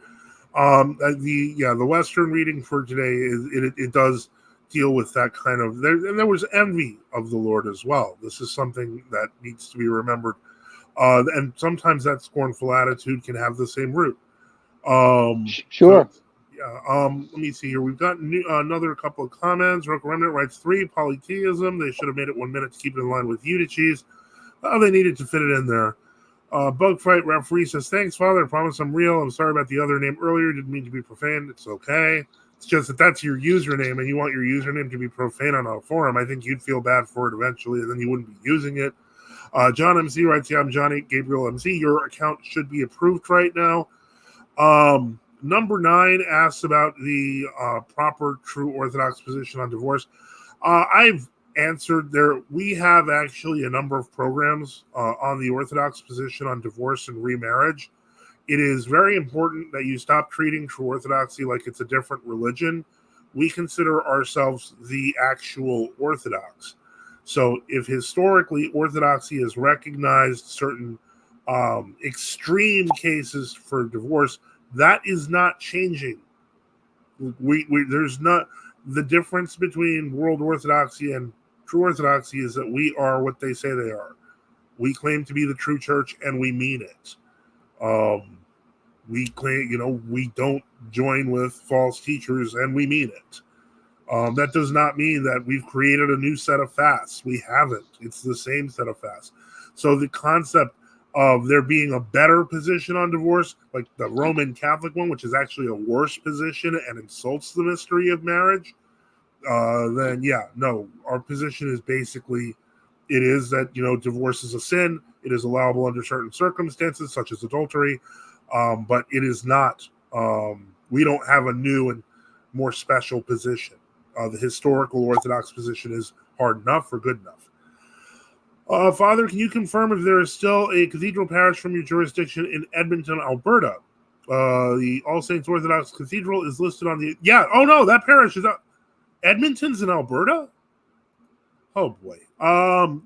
the Western reading for today it does deal with that kind of there was envy of the Lord as well. This is something that needs to be remembered, and sometimes that scornful attitude can have the same root. Sure. So, let me see here. We've got another couple of comments. Rook Remnant writes 3, polytheism. They should have made it 1 minute to keep it in line with Eutyches. They needed to fit it in there. Bug Fight Referee says, thanks, Father. I promise I'm real. I'm sorry about the other name earlier. Didn't mean to be profane. It's okay. It's just that that's your username, and you want your username to be profane on a forum. I think you'd feel bad for it eventually, and then you wouldn't be using it. John MC writes, yeah, I'm Johnny Gabriel MC. Your account should be approved right now. Number 9 asks about the proper, true Orthodox position on divorce. I've answered there. We have actually a number of programs on the Orthodox position on divorce and remarriage. It is very important that you stop treating true Orthodoxy like it's a different religion. We consider ourselves the actual Orthodox. So if historically Orthodoxy has recognized certain extreme cases for divorce, that is not changing. There's not the difference between world Orthodoxy and true Orthodoxy is that we are what they say they are. We claim to be the true church, and we mean it. We claim, we don't join with false teachers, and we mean it. That does not mean that we've created a new set of fasts. We haven't. It's the same set of fasts. So the concept of there being a better position on divorce, like the Roman Catholic one, which is actually a worse position and insults the mystery of marriage, then yeah, no, our position is basically, it is that, divorce is a sin. It is allowable under certain circumstances, such as adultery, but it is not, we don't have a new and more special position. The historical Orthodox position is hard enough or good enough. Father, can you confirm if there is still a cathedral parish from your jurisdiction in Edmonton, Alberta? The All Saints Orthodox Cathedral is listed on the... Yeah, oh no, that parish is... Edmonton's in Alberta? Oh boy.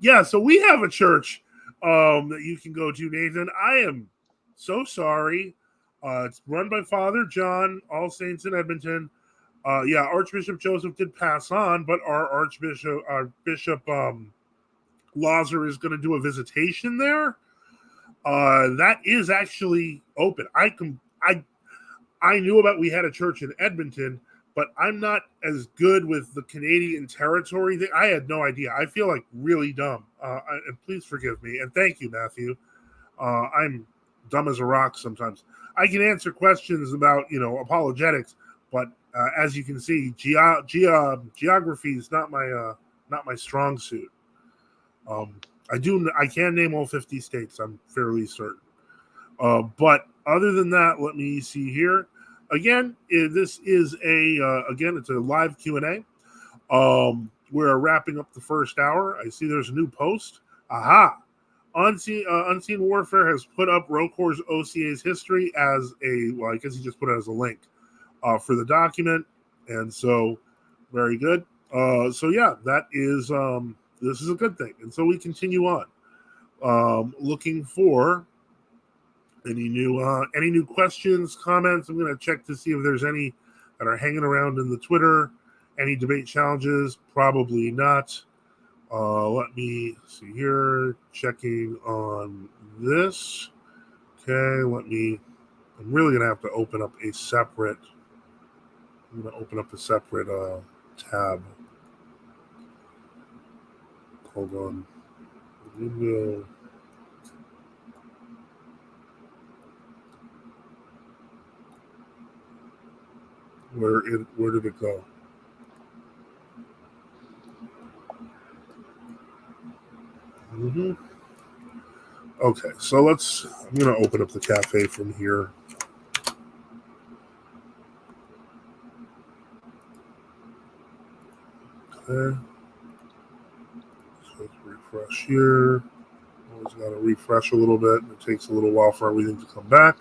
Yeah, so we have a church that you can go to, Nathan. I am so sorry. It's run by Father John, All Saints in Edmonton. Yeah, Archbishop Joseph did pass on, but our Bishop Lazar is going to do a visitation there. That is actually open. I knew about we had a church in Edmonton, but I'm not as good with the Canadian territory thing. I had no idea. I feel like really dumb. And please forgive me. And thank you, Matthew. I'm dumb as a rock sometimes. I can answer questions about, apologetics, but as you can see, geography is not my strong suit. I can name all 50 states. I'm fairly certain. But other than that, let me see here. Again, this is it's a live Q&A. We're wrapping up the first hour. I see there's a new post. Aha! Unseen Warfare has put up RoR's OCA's history as I guess he just put it as a link for the document. And so, very good. So yeah, that is, this is a good thing. And so we continue on. Looking for any new questions, comments. I'm going to check to see if there's any that are hanging around in the Twitter. Any debate challenges? Probably not. Let me see here. Checking on this. Okay, I'm really going to have to open up a separate tab. Hold on. Where did it go? Okay, so I'm going to open up the cafe from here. Okay. So let's refresh here. Always got to refresh a little bit. It takes a little while for everything to come back.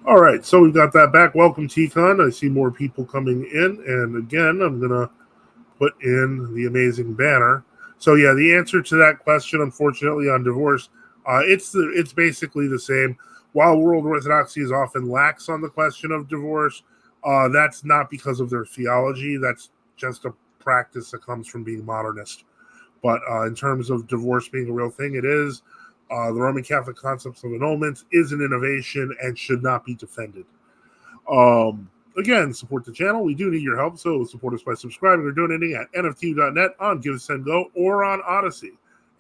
All right, so we've got that back. Welcome, T-Con. I see more people coming in. And again, I'm going to put in the amazing banner. So yeah, the answer to that question, unfortunately, on divorce, it's basically the same. While World Orthodoxy is often lax on the question of divorce, that's not because of their theology. That's just a practice that comes from being modernist. But in terms of divorce being a real thing, it is. The Roman Catholic concepts of annulment is an innovation and should not be defended. Again, support the channel. We do need your help, so support us by subscribing or donating at nft.net, on Give, Send, Go, or on Odyssey.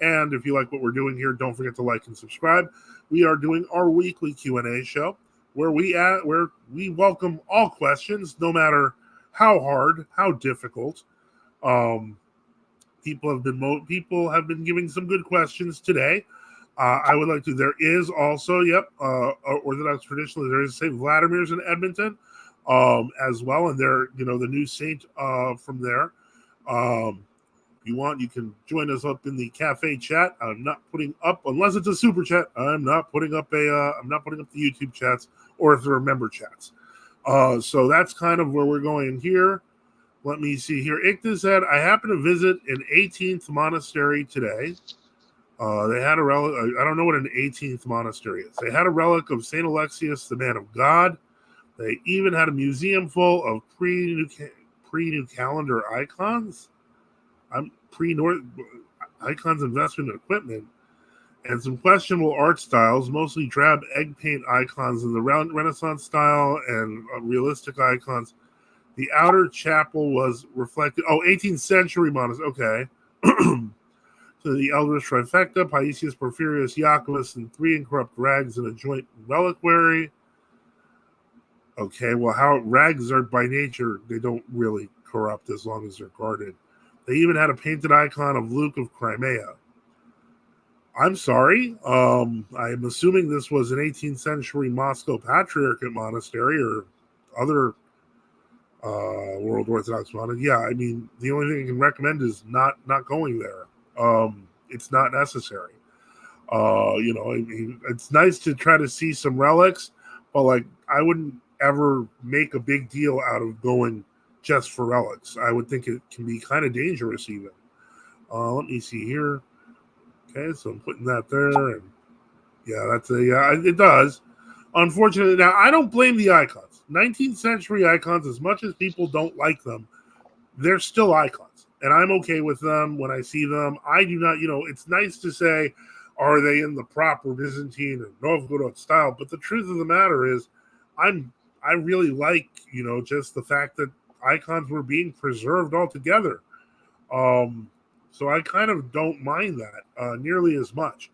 And if you like what we're doing here, don't forget to like and subscribe. We are doing our weekly Q&A show where we welcome all questions, no matter how hard, how difficult. People have been giving some good questions today. I would like to. There is also, Orthodox traditionally, there is St. Vladimir's in Edmonton, as well, and they're the new saint from there. If you want, you can join us up in the cafe chat. I'm not putting up, unless it's a super chat. I'm not putting up the YouTube chats, or if there are member chats. So that's kind of where we're going here. Let me see here. Ikta said, I happened to visit an 18th monastery today. They had a relic. I don't know what an 18th monastery is. They had a relic of St. Alexius, the man of God. They even had a museum full of pre-new calendar icons. Icons, investment, and equipment, and some questionable art styles, mostly drab egg paint icons in the Renaissance style and realistic icons. The outer chapel was reflected. 18th century monastery. Okay. To the elders trifecta, Paisius, Porphyrius, Iacovus, and 3 incorrupt rags in a joint reliquary. Okay, well, how rags are by nature, they don't really corrupt as long as they're guarded. They even had a painted icon of Luke of Crimea. I'm sorry. I'm assuming this was an 18th century Moscow Patriarchate monastery or other World Orthodox monastery. Yeah, I mean, the only thing I can recommend is not going there. It's not necessary. I mean, it's nice to try to see some relics, but I wouldn't ever make a big deal out of going just for relics. I would think it can be kind of dangerous even. Let me see here. Okay, so I'm putting that there, and it does. Unfortunately, now I don't blame the icons. 19th century icons, as much as people don't like them, they're still icons, and I'm okay with them when I see them. I do not, it's nice to say, are they in the proper Byzantine or Novgorod style? But the truth of the matter is, I really like, just the fact that icons were being preserved altogether. So I kind of don't mind that nearly as much.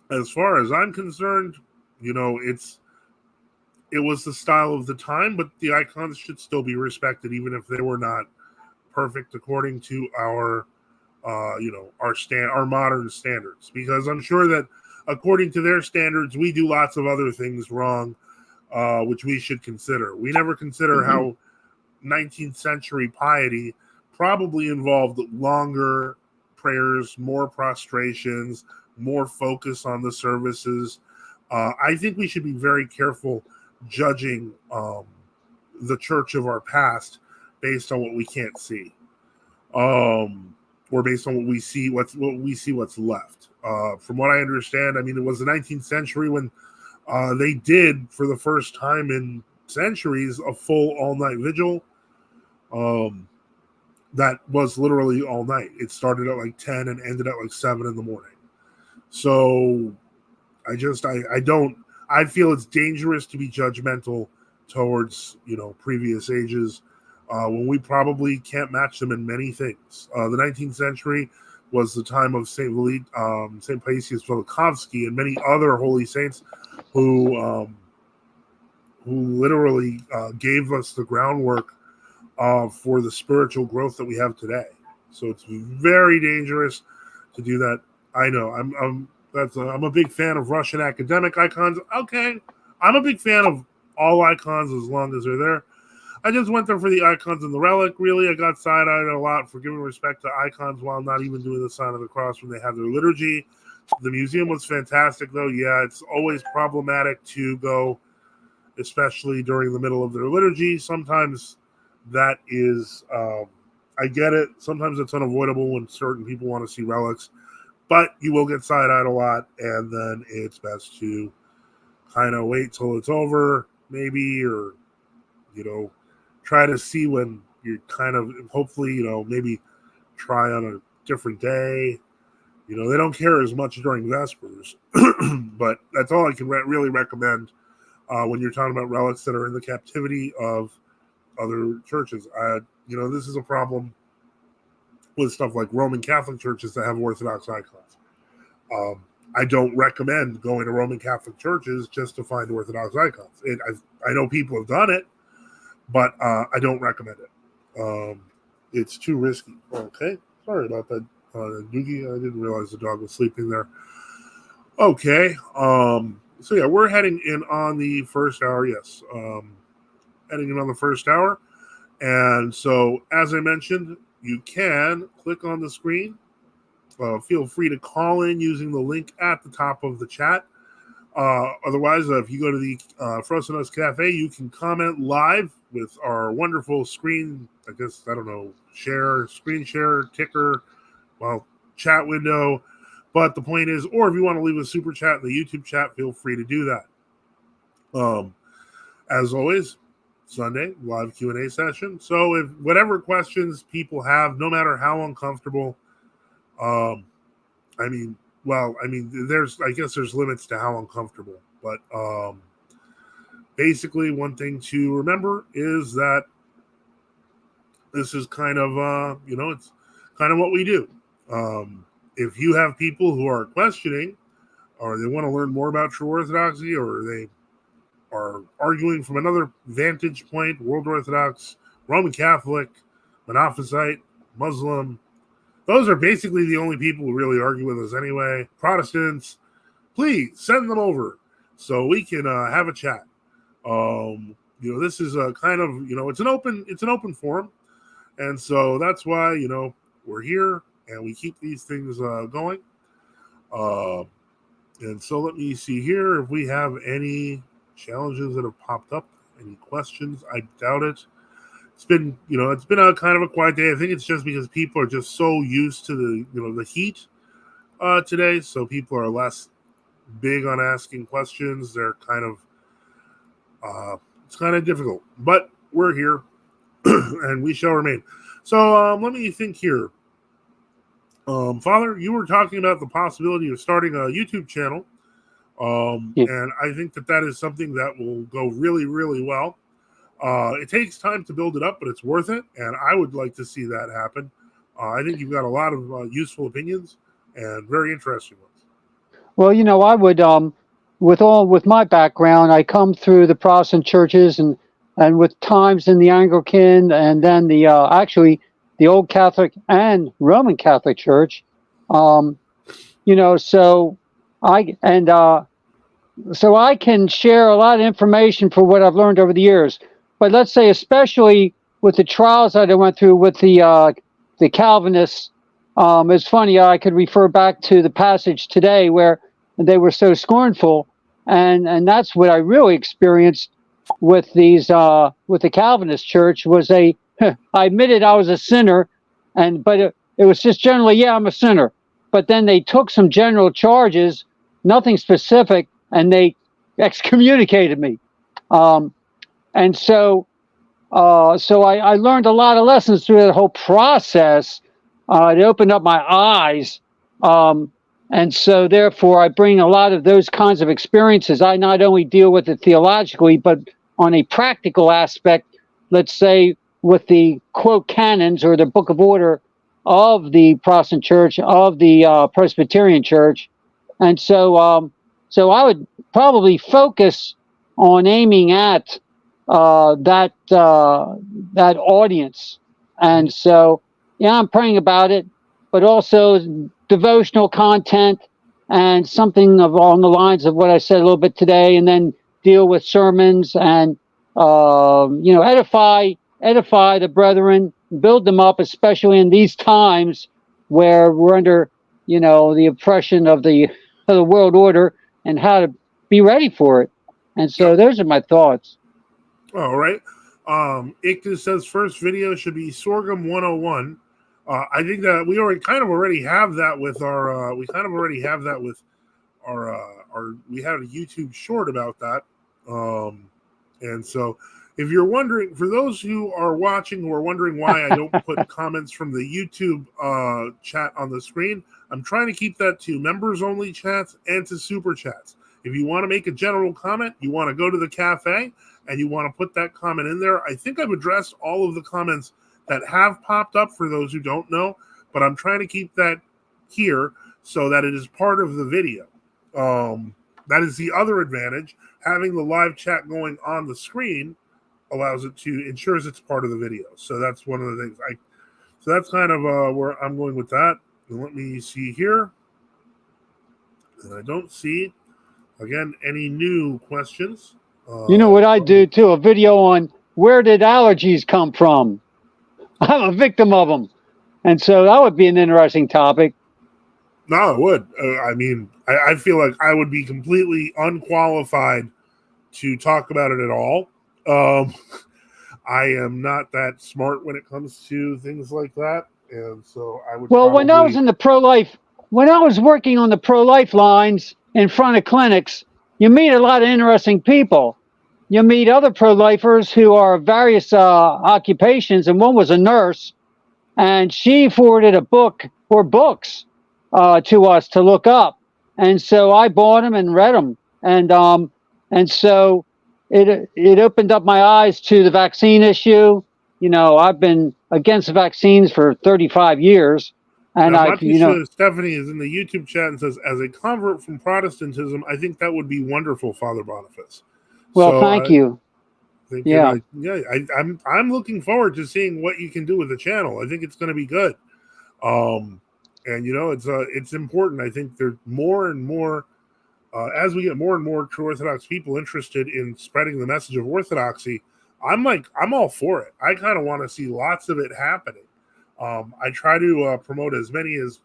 As far as I'm concerned, it was the style of the time, but the icons should still be respected, even if they were not perfect according to our modern standards. Because I'm sure that according to their standards, we do lots of other things wrong, which we should consider. We never consider how 19th century piety probably involved longer prayers, more prostrations, more focus on the services. I think we should be very careful judging the church of our past based on what we can't see, or based on what we see what's left. From what I understand, I mean, it was the 19th century when they did, for the first time in centuries, a full all-night vigil. That was literally all night. It started at 10 and ended at 7 in the morning. So I feel it's dangerous to be judgmental towards, previous ages when we probably can't match them in many things. The 19th century was the time of St. Paisius Velikovsky and many other holy saints who literally gave us the groundwork for the spiritual growth that we have today. So it's very dangerous to do that. I know. I'm a big fan of Russian academic icons. Okay, I'm a big fan of all icons as long as they're there. I just went there for the icons and the relic. Really, I got side-eyed a lot for giving respect to icons while not even doing the sign of the cross when they have their liturgy. The museum was fantastic, though. Yeah, it's always problematic to go, especially during the middle of their liturgy. Sometimes that is, I get it. Sometimes it's unavoidable when certain people want to see relics, but you will get side-eyed a lot, and then it's best to kind of wait till it's over, maybe, or, try to see when you're kind of, hopefully, maybe try on a different day. They don't care as much during Vespers, but that's all I can really recommend when you're talking about relics that are in the captivity of other churches. This is a problem with stuff like Roman Catholic churches that have Orthodox icons. I don't recommend going to Roman Catholic churches just to find Orthodox icons. I know people have done it, but I don't recommend it. It's too risky. Okay, sorry about that, Doogie. I didn't realize the dog was sleeping there. Okay, so yeah, we're heading in on the first hour. Yes, heading in on the first hour. And so, as I mentioned, you can click on the screen. Feel free to call in using the link at the top of the chat. Otherwise, if you go to the Frozen Us Cafe, you can comment live with our wonderful screen, I guess, I don't know, screen share, ticker, chat window. But the point is, or if you want to leave a super chat in the YouTube chat, feel free to do that. As always, Sunday, live Q&A session. So if whatever questions people have, no matter how uncomfortable, there's limits to how uncomfortable, but basically one thing to remember is that this is kind of, it's kind of what we do. If you have people who are questioning or they want to learn more about true Orthodoxy, or they are arguing from another vantage point, World Orthodox, Roman Catholic, Monophysite, Muslim, those are basically the only people who really argue with us anyway. Protestants, please send them over so we can have a chat. This is a kind of, it's an open forum. And so that's why, we're here and we keep these things going. And so let me see here if we have any challenges that have popped up, any questions. I doubt it. It's been a kind of a quiet day. I think it's just because people are just so used to the heat today. So people are less big on asking questions. They're kind of, it's kind of difficult, but we're here and we shall remain. So let me think here. Father, you were talking about the possibility of starting a YouTube channel. And I think that is something that will go really, really well. It takes time to build it up, but it's worth it. And I would like to see that happen. I think you've got a lot of useful opinions and very interesting ones. Well, I would, with my background, I come through the Protestant churches and with times in the Anglican and then the Old Catholic and Roman Catholic Church. So I can share a lot of information for what I've learned over the years. But let's say, especially with the trials that I went through with the Calvinists, it's funny. I could refer back to the passage today where they were so scornful, and that's what I really experienced with these with the Calvinist church was I admitted I was a sinner, but it was just generally, I'm a sinner. But then they took some general charges, nothing specific, and they excommunicated me. And so I learned a lot of lessons through that whole process. It opened up my eyes. And so therefore I bring a lot of those kinds of experiences. I not only deal with it theologically, but on a practical aspect, let's say with the quote canons or the book of order of the Protestant church, of the Presbyterian church. And so I would probably focus on aiming at that audience. And so, I'm praying about it, but also devotional content and something along the lines of what I said a little bit today, and then deal with sermons and, edify the brethren, build them up, especially in these times where we're under, the oppression of the world order, and how to be ready for it. And so those are my thoughts. All right. It says first video should be Sorghum 101. I think that we already have that with our we had a YouTube short about that. And so if you're wondering, for those who are watching who are wondering why I don't put comments from the YouTube chat on the screen, I'm trying to keep that to members only chats and to super chats. If you want to make a general comment, you want to go to the cafe and you want to put that comment in there. I think I've addressed all of the comments that have popped up for those who don't know, but I'm trying to keep that here so that it is part of the video. That is the other advantage. Having the live chat going on the screen allows it to ensures it's part of the video. So that's one of the things so that's kind of where I'm going with that. And let me see here. And I don't see, again, any new questions. You know what I do too? A video on where did allergies come from? I'm a victim of them. And so that would be an interesting topic. No, it would. I mean, I feel like I would be completely unqualified to talk about it at all. I am not that smart when it comes to things like that. And so I would when I was in the pro-life, when I was working on the pro-life lines in front of clinics, you meet a lot of interesting people. You meet other pro-lifers who are various occupations, and one was a nurse, and she forwarded a book or books to us to look up. And so I bought them and read them. And so it opened up my eyes to the vaccine issue. You know, I've been against vaccines for 35 years. And Stephanie is in the YouTube chat and says, as a convert from Protestantism, I think that would be wonderful, Father Boniface. Well, so thank you. I'm looking forward to seeing what you can do with the channel. I think it's going to be good. And you know, it's important. I think there's more and more as we get more and more true Orthodox people interested in spreading the message of Orthodoxy. I'm all for it. I kind of want to see lots of it happening. I try to promote as many as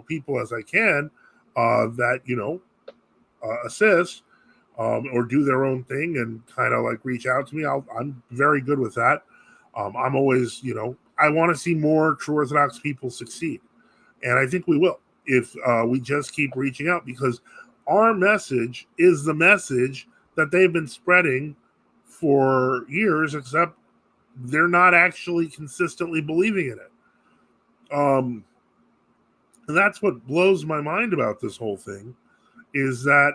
people as I can that assist or do their own thing and kind of like reach out to me. I'm very good with that. I'm always I want to see more true Orthodox people succeed, and I think we will if we just keep reaching out, because our message is the message that they've been spreading for years, except they're not actually consistently believing in it. And that's what blows my mind about this whole thing is that,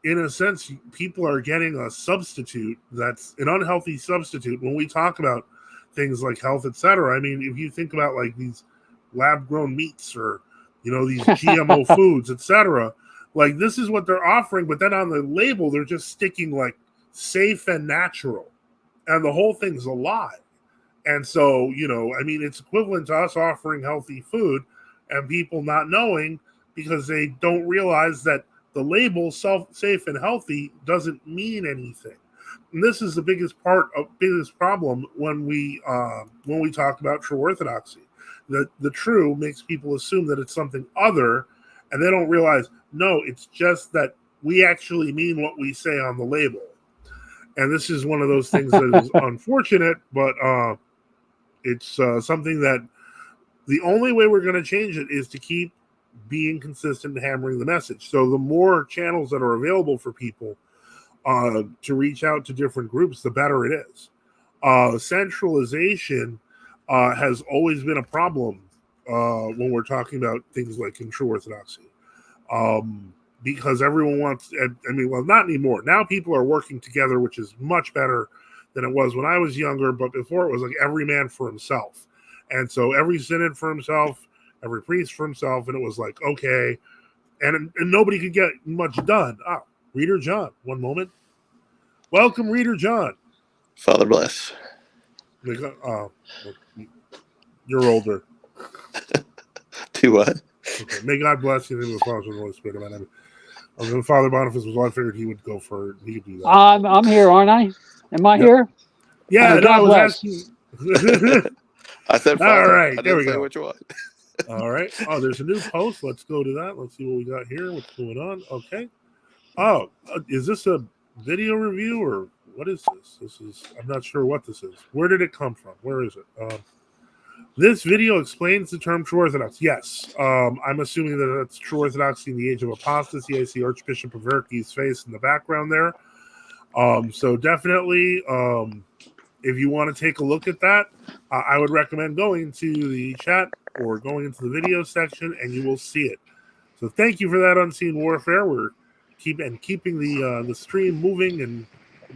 in a sense, people are getting a substitute that's an unhealthy substitute when we talk about things like health, etc. I mean, if you think about like these lab-grown meats or, these GMO foods, etc., like this is what they're offering, but then on the label, they're just sticking like safe and natural. And the whole thing's a lie. And so, I mean, it's equivalent to us offering healthy food and people not knowing because they don't realize that the label safe and healthy doesn't mean anything. And this is the biggest problem when we talk about true Orthodoxy. The true makes people assume that it's something other, and they don't realize, no, it's just that we actually mean what we say on the label. And this is one of those things that is unfortunate, but it's something that the only way we're going to change it is to keep being consistent and hammering the message. So the more channels that are available for people to reach out to different groups, the better it is. Centralization has always been a problem when we're talking about things like in true Orthodoxy. Because everyone wants, not anymore. Now people are working together, which is much better than it was when I was younger, but before it was like every man for himself. And so every synod for himself, every priest for himself, and it was like, okay, and nobody could get much done. Oh, Reader John, one moment. Welcome, Reader John. Father bless. You're older. Do what? Okay. May God bless you in the name of the Father and the Holy Spirit. Amen. When Father Boniface was on, I figured he would go for it. He could do that. I'm here, aren't I? Am I here? Yeah, God bless. Asking. I said Father. All right, I there we didn't say go. which one. All right. Oh, there's a new post. Let's go to that. Let's see what we got here. What's going on? Okay. Oh, is this a video review or what is this? I'm not sure what this is. Where did it come from? Where is it? This video explains the term true Orthodox. Yes. I'm assuming that that's true Orthodoxy in the age of apostasy. I see Archbishop Paverki's face in the background there. So definitely, if you want to take a look at that, I would recommend going to the chat or going into the video section, and you will see it. So thank you for that, Unseen Warfare. We're keeping the stream moving and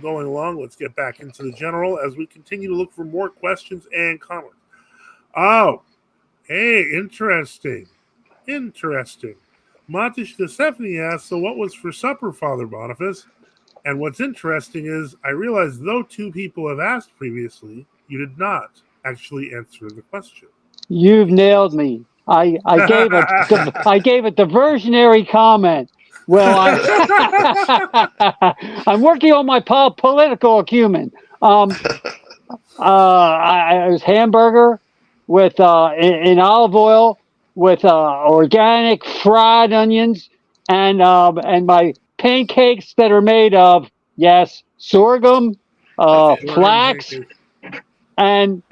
going along. Let's get back into the general as we continue to look for more questions and comments. Oh, hey, interesting. Matish Stephanie asks, so what was for supper, Father Boniface? And what's interesting is I realized though two people have asked previously, you did not actually answer the question. You've nailed me. I gave a diversionary comment. Well, I'm working on my political acumen. I was hamburger with in olive oil with organic fried onions and my pancakes that are made of sorghum, flax, and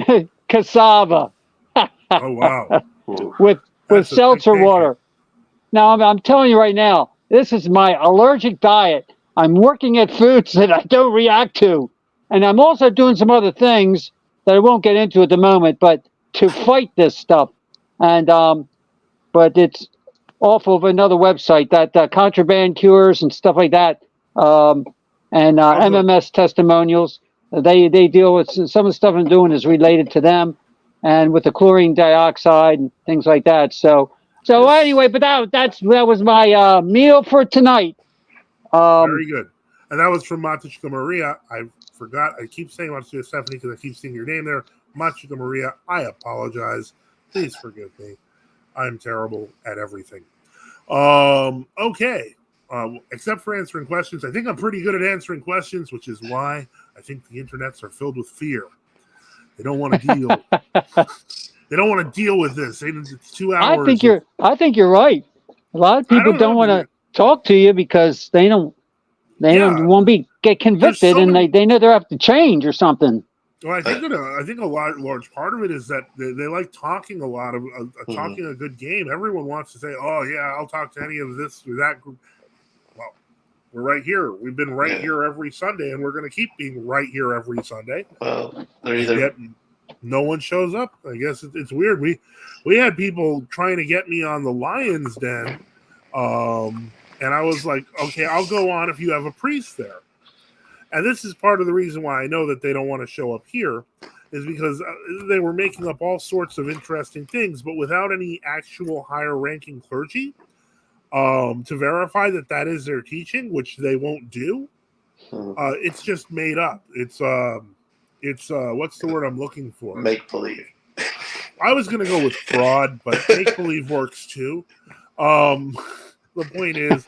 cassava. Oh wow! with That's a thick seltzer pancake. water. Now I'm telling you right now, this is my allergic diet. I'm working at foods that I don't react to, and I'm also doing some other things that I won't get into at the moment, but to fight this stuff. And but it's off of another website that contraband cures and stuff like that, and MMS testimonials. They deal with some of the stuff I'm doing is related to them, and with the chlorine dioxide and things like that. So anyway, but that was my meal for tonight. Very good. And that was from Matichka Maria. I forgot. I keep saying Matichka Stephanie because I keep seeing your name there. Matichka Maria, I apologize. Please forgive me. I'm terrible at everything. Okay. Except for answering questions. I think I'm pretty good at answering questions, which is why I think the internets are filled with fear. They don't want to deal. They don't want to deal with this. It's 2 hours. I think you're right. A lot of people don't want to talk to you because they don't want to get convicted, and they know they have to change or something. Well, I think a large part of it is that they like talking a lot of talking a good game. Everyone wants to say, "Oh yeah, I'll talk to any of this or that group." Well, we're right here. We've been right here every Sunday, and we're going to keep being right here every Sunday. Well, yet no one shows up. I guess it's weird. We had people trying to get me on the Lions Den, and I was like, "Okay, I'll go on if you have a priest there." And this is part of the reason why I know that they don't want to show up here, is because they were making up all sorts of interesting things, but without any actual higher ranking clergy to verify that is their teaching, which they won't do. It's just made up. It's what's the word I'm looking for? Make believe. I was going to go with fraud, but make believe works too. The point is,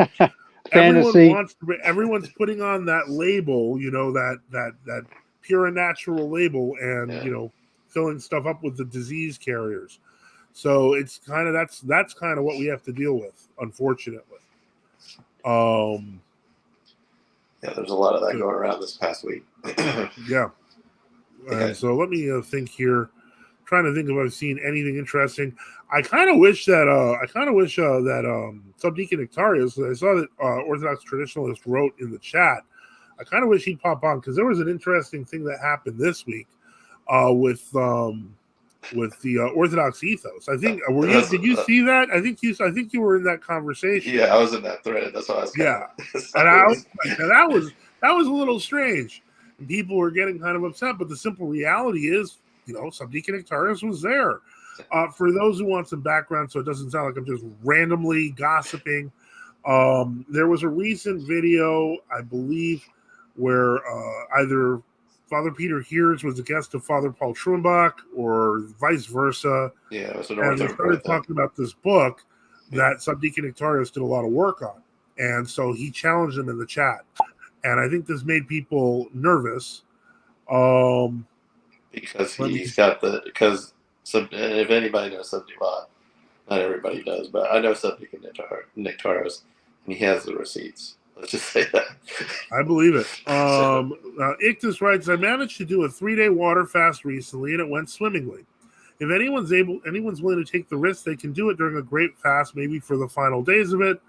everyone's putting on that label, that pure and natural label, and filling stuff up with the disease carriers. So it's kind of that's kind of what we have to deal with, unfortunately. There's a lot of that going around this past week. Yeah. And so let me think here. Trying to think if I've seen anything interesting. I kind of wish that Subdeacon Nectarius, I saw that Orthodox Traditionalist wrote in the chat. I kind of wish he'd pop on because there was an interesting thing that happened this week with the Orthodox ethos. I think did you see that? I think you were in that conversation. Yeah, I was in that thread. That's why I was. And I was like, that was a little strange. And people were getting kind of upset, but the simple reality is, Subdeacon Nectarius was there. For those who want some background, so it doesn't sound like I'm just randomly gossiping, there was a recent video, I believe, where either Father Peter Heers was a guest of Father Paul Trumbach or vice versa. Yeah, it was and they started talking about this book that Subdeacon Nectarius did a lot of work on. And so he challenged them in the chat. And I think this made people nervous. Because if anybody knows Subdeacon, not everybody does, but I know Subdeacon Nectarius, and he has the receipts. Let's just say that. I believe it. Ictus writes, I managed to do a 3-day water fast recently, and it went swimmingly. If anyone's willing to take the risk, they can do it during a great fast, maybe for the final days of it.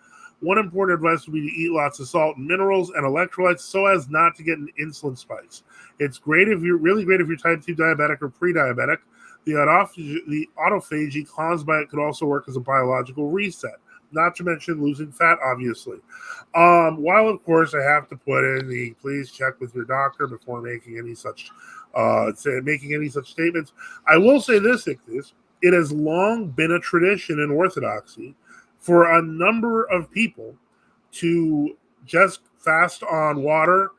One important advice would be to eat lots of salt and minerals and electrolytes so as not to get an insulin spikes. It's great if you're type 2 diabetic or pre-diabetic. The autophagy caused by it could also work as a biological reset. not to mention losing fat, obviously. While, of course, I have to put in the please check with your doctor before making any such statements. I will say this, Ichthys, it has long been a tradition in Orthodoxy for a number of people to just fast on water,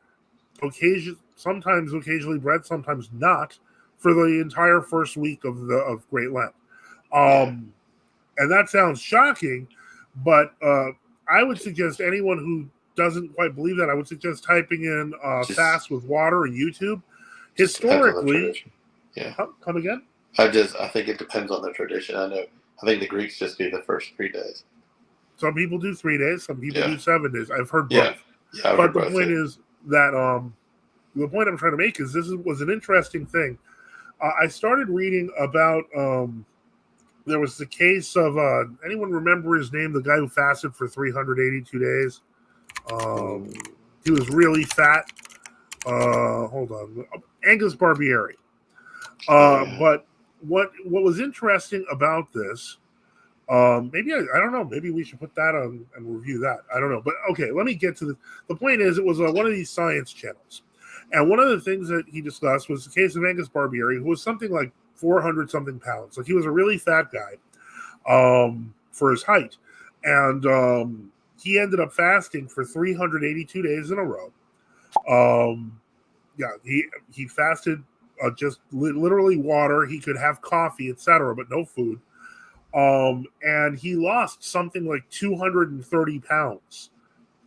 sometimes occasionally bread, sometimes not, for the entire first week of Great Lent. And that sounds shocking, but I would suggest anyone who doesn't quite believe that, I would suggest typing in fast with water in YouTube. Historically, come again? I think it depends on the tradition. I think the Greeks just do the first 3 days. Some people do 3 days, some people do 7 days. I've heard both. But the point is that the point I'm trying to make is this was an interesting thing. I started reading about there was the case of anyone remember his name? The guy who fasted for 382 days. He was really fat. Hold on, Angus Barbieri. But what was interesting about this? Maybe I don't know. Maybe we should put that on and review that. I don't know. But okay, let me get to the point. Is it was one of these science channels, and one of the things that he discussed was the case of Angus Barbieri, who was something like 400 something pounds. Like he was a really fat guy for his height, and he ended up fasting for 382 days in a row. He fasted just literally water. He could have coffee, etc., but no food. And he lost something like 230 pounds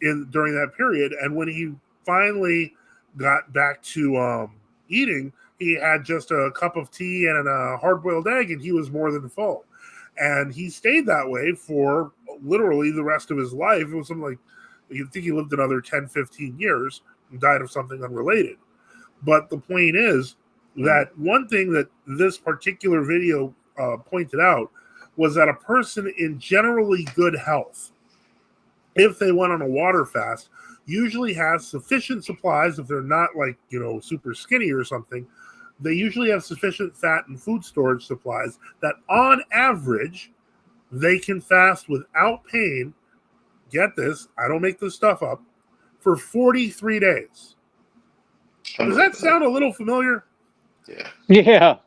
during that period. And when he finally got back to eating, he had just a cup of tea and a hard-boiled egg, and he was more than full. And he stayed that way for literally the rest of his life. It was something like, you think he lived another 10, 15 years and died of something unrelated. But the point is that one thing that this particular video pointed out was that a person in generally good health, if they went on a water fast, usually has sufficient supplies. If they're not like, super skinny or something, they usually have sufficient fat and food storage supplies that on average, they can fast without pain. Get this, I don't make this stuff up, for 43 days. Does that sound a little familiar? Yeah.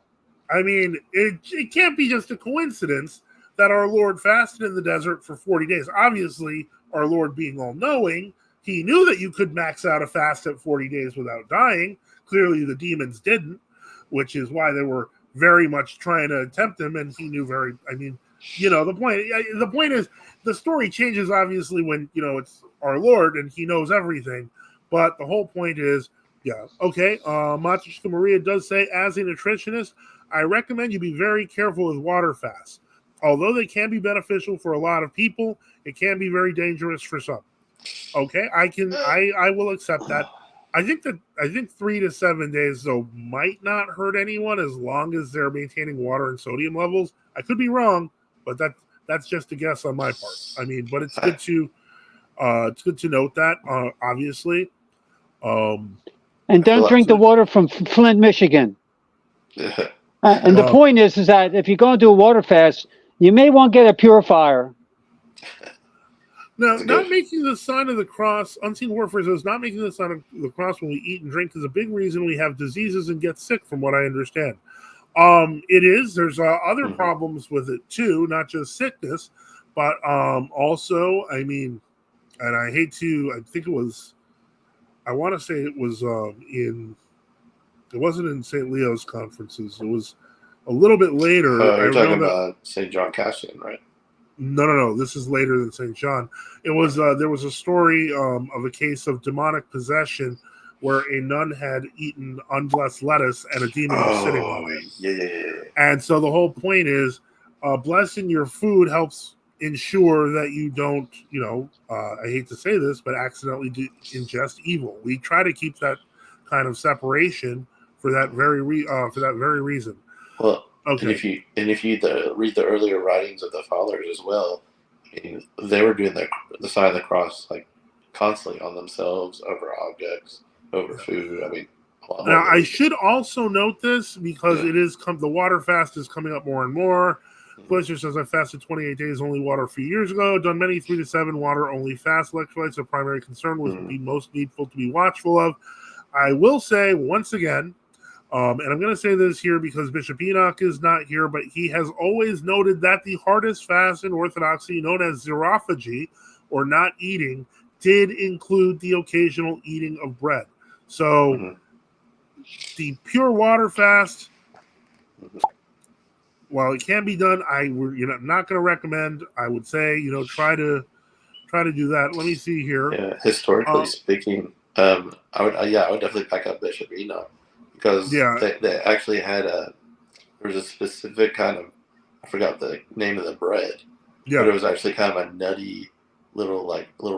I mean, it can't be just a coincidence that our Lord fasted in the desert for 40 days. Obviously, our Lord being all-knowing, he knew that you could max out a fast at 40 days without dying. Clearly, the demons didn't, which is why they were very much trying to tempt him, and he knew the point is, the story changes, obviously, when, it's our Lord, and he knows everything, but the whole point is, Matrushka Maria does say, as a nutritionist, I recommend you be very careful with water fasts. Although they can be beneficial for a lot of people, it can be very dangerous for some. Okay, I will accept that. I think 3 to 7 days though might not hurt anyone as long as they're maintaining water and sodium levels. I could be wrong, but that's just a guess on my part. I mean, but it's good to note that obviously. And don't drink the water from Flint, Michigan. And the point is that if you're going to do a water fast, you may want to get a purifier. Now, not making the sign of the cross, Unseen Warfare says, not making the sign of the cross when we eat and drink is a big reason we have diseases and get sick, from what I understand. It is. There's other problems with it, too, not just sickness, but also, I mean, and I want to say it was it wasn't in St. Leo's conferences. It was a little bit later. You're talking about St. John Cassian, right? No. This is later than St. John. It was there was a story of a case of demonic possession where a nun had eaten unblessed lettuce and a demon was sitting on it. Yeah. And so the whole point is blessing your food helps ensure that you don't, I hate to say this, but accidentally ingest evil. We try to keep that kind of separation for that very reason. Well, okay. And if you read the earlier writings of the fathers as well, I mean, they were doing the sign of the cross like constantly on themselves, over objects, over food. I mean, now I should also note this because it is the water fast is coming up more and more. Blister says, I fasted 28 days, only water a few years ago. Done many 3 to 7 water only fast. Electrolytes are primary concern would be most needful to be watchful of. I will say once again, and I'm going to say this here because Bishop Enoch is not here, but he has always noted that the hardest fast in Orthodoxy, known as Xerophagy, or not eating, did include the occasional eating of bread. So the pure water fast, while it can be done, not going to recommend. I would say, try to do that. Let me see here. Yeah, historically speaking, I would definitely back up Bishop Enoch because they actually had there was a specific kind of, I forgot the name of the bread, but it was actually kind of a nutty little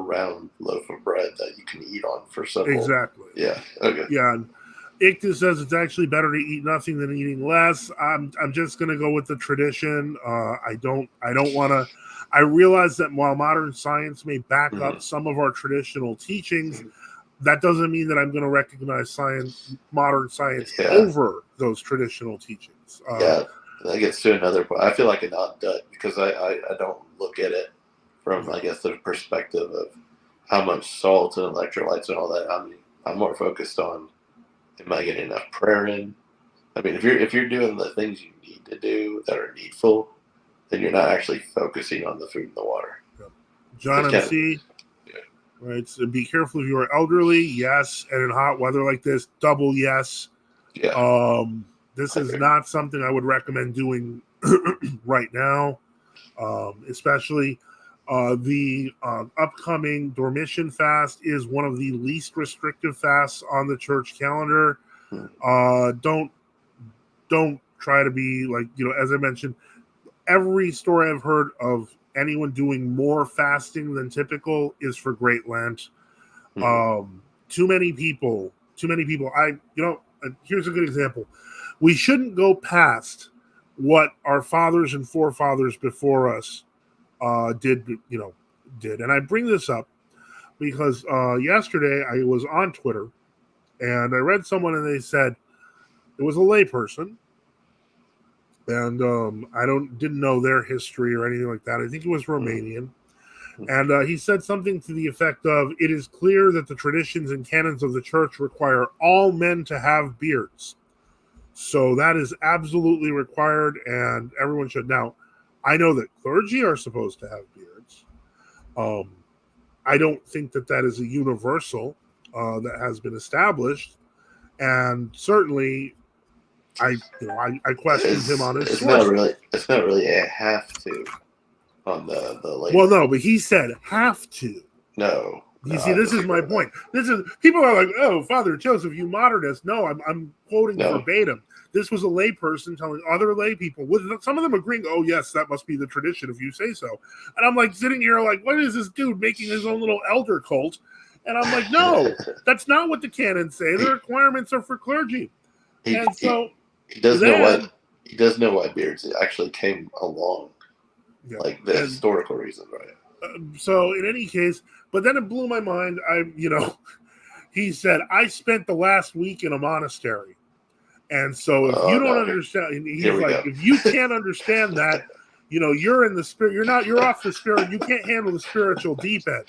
round loaf of bread that you can eat on for supper. Exactly. Yeah. Okay. Yeah. Ictus says it's actually better to eat nothing than eating less. I'm just going to go with the tradition. I don't want to. I realize that while modern science may back up some of our traditional teachings, that doesn't mean that I'm going to recognize modern science over those traditional teachings. That gets to another point. I feel like an odd duck because I don't look at it from, I guess, the perspective of how much salt and electrolytes and all that. I mean, I'm more focused on, am I getting enough prayer in? I mean, if you're doing the things you need to do that are needful, then you're not actually focusing on the food and the water. John MC, right? So be careful if you are elderly. Yes, and in hot weather like this, double yes. Yeah. This is not something I would recommend doing right now, especially. The upcoming Dormition fast is one of the least restrictive fasts on the church calendar. Don't try to be like, as I mentioned, every story I've heard of anyone doing more fasting than typical is for Great Lent. Too many people. Here's a good example. We shouldn't go past what our fathers and forefathers before us did. And I bring this up because yesterday I was on Twitter and I read someone and they said it was a layperson, and I didn't know their history or anything like that. I think it was Romanian, and he said something to the effect of, "It is clear that the traditions and canons of the church require all men to have beards, so that is absolutely required, and everyone should." Now, I know that clergy are supposed to have beards. I don't think that is a universal that has been established, and certainly, I questioned him on his sources. It's not really a have to on the late. Well, no, but he said have to. No. You see, this is my point. People are like, "Oh, Father Joseph, you modernist." No, I'm quoting verbatim. This was a lay person telling other lay people, with some of them agreeing, "Oh, yes, that must be the tradition if you say so." And I'm like sitting here like, what is this dude making his own little elder cult? And I'm like, no, that's not what the canons say. The requirements are for clergy. He does know why beards actually came along, like the historical reason, right? So in any case, but then it blew my mind. He said, "I spent the last week in a monastery." And so if you don't understand, he's like, if you can't understand that, you're in the spirit, you're off the spirit, you can't handle the spiritual deep end.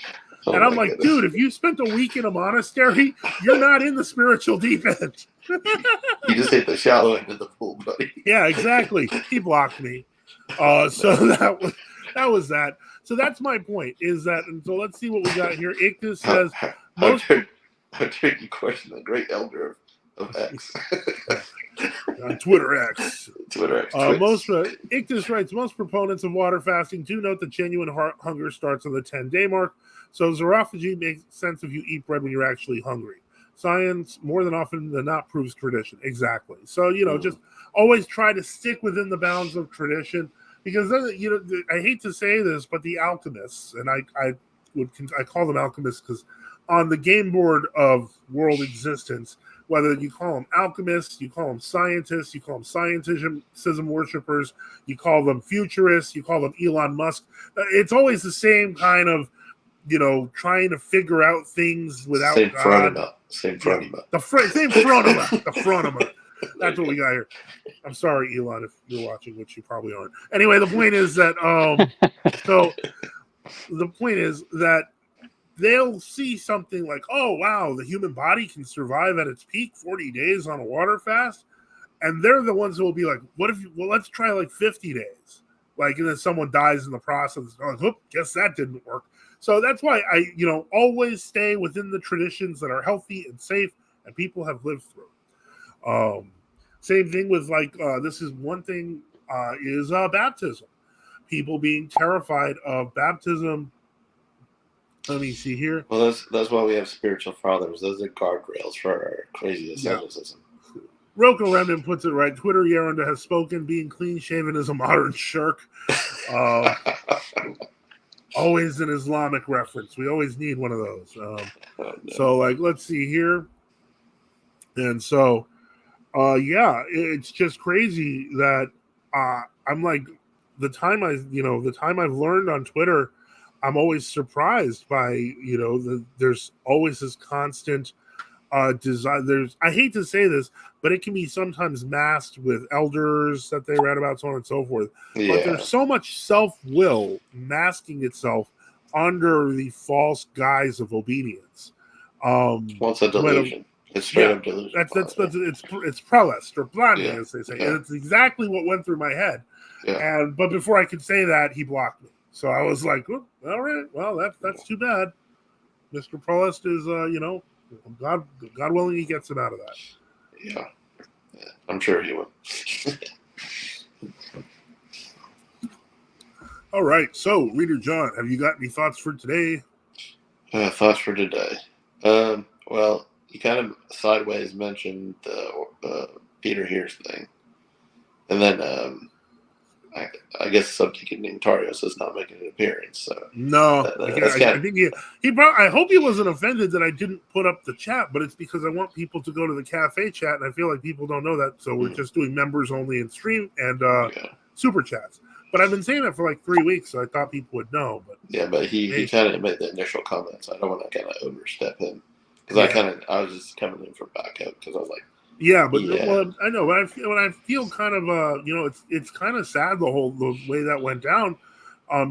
And I'm like, dude, if you spent a week in a monastery, you're not in the spiritual deep end. You just hit the shallow end of the pool, buddy. Yeah, exactly. He blocked me. So that was that. So that's my point, is that, and so let's see what we got here. Ictus says, how dare you question the great elder of X? On Twitter X. Ictus writes, most proponents of water fasting do note that genuine hunger starts on the 10-day mark. So Xerophagy makes sense if you eat bread when you're actually hungry. Science, more than often than not, proves tradition. Exactly. So, just always try to stick within the bounds of tradition. Because, I hate to say this, but the alchemists, and I call them alchemists because on the game board of world existence, whether you call them alchemists, you call them scientists, you call them scientism worshippers, you call them futurists, you call them Elon Musk. It's always the same kind of, trying to figure out things without God. Same fronema. The fronema. That's what we got here. I'm sorry, Elon, if you're watching, which you probably aren't. Anyway, the point is that they'll see something like, oh, wow, the human body can survive at its peak 40 days on a water fast. And they're the ones who will be like, let's try like 50 days. Like, and then someone dies in the process. Like, oh, guess that didn't work. So that's why I, always stay within the traditions that are healthy and safe and people have lived through. Same thing with this is one thing is baptism. People being terrified of baptism. Let me see here. Well, that's why we have spiritual fathers. Those are guardrails for our crazy asceticism. Roko Remnant puts it right. Twitter Yaronda has spoken. Being clean shaven is a modern shirk. Always an Islamic reference. We always need one of those. No. So, let's see here. And so, it's just crazy that I'm like, the time I've learned on Twitter, I'm always surprised by, there's always this constant desire. I hate to say this, but it can be sometimes masked with elders that they read about, so on and so forth. Yeah. But there's so much self-will masking itself under the false guise of obedience. It's a delusion. It's straight up delusion. It's prelest or blinding, as they say. Yeah. And it's exactly what went through my head. Yeah. But before I could say that, he blocked me. So I was like, oh, all right, well, that's too bad. Mr. Prelest is, God willing, he gets him out of that. Yeah, I'm sure he will. All right, so Reader John, have you got any thoughts for today? Thoughts for today. Well, you kind of sideways mentioned the Peter Hears thing, and then I guess Subdeacon Nectarios is not making an appearance. So no, I think he probably. I hope he wasn't offended that I didn't put up the chat, but it's because I want people to go to the cafe chat, and I feel like people don't know that. So we're just doing members only in stream and super chats. But I've been saying that for like 3 weeks, so I thought people would know. But but he kind of made the initial comments. I don't want to kind of overstep him because I was just coming in for backup because I was like. Yeah, but well, I know. But I feel kind of it's kind of sad the way that went down,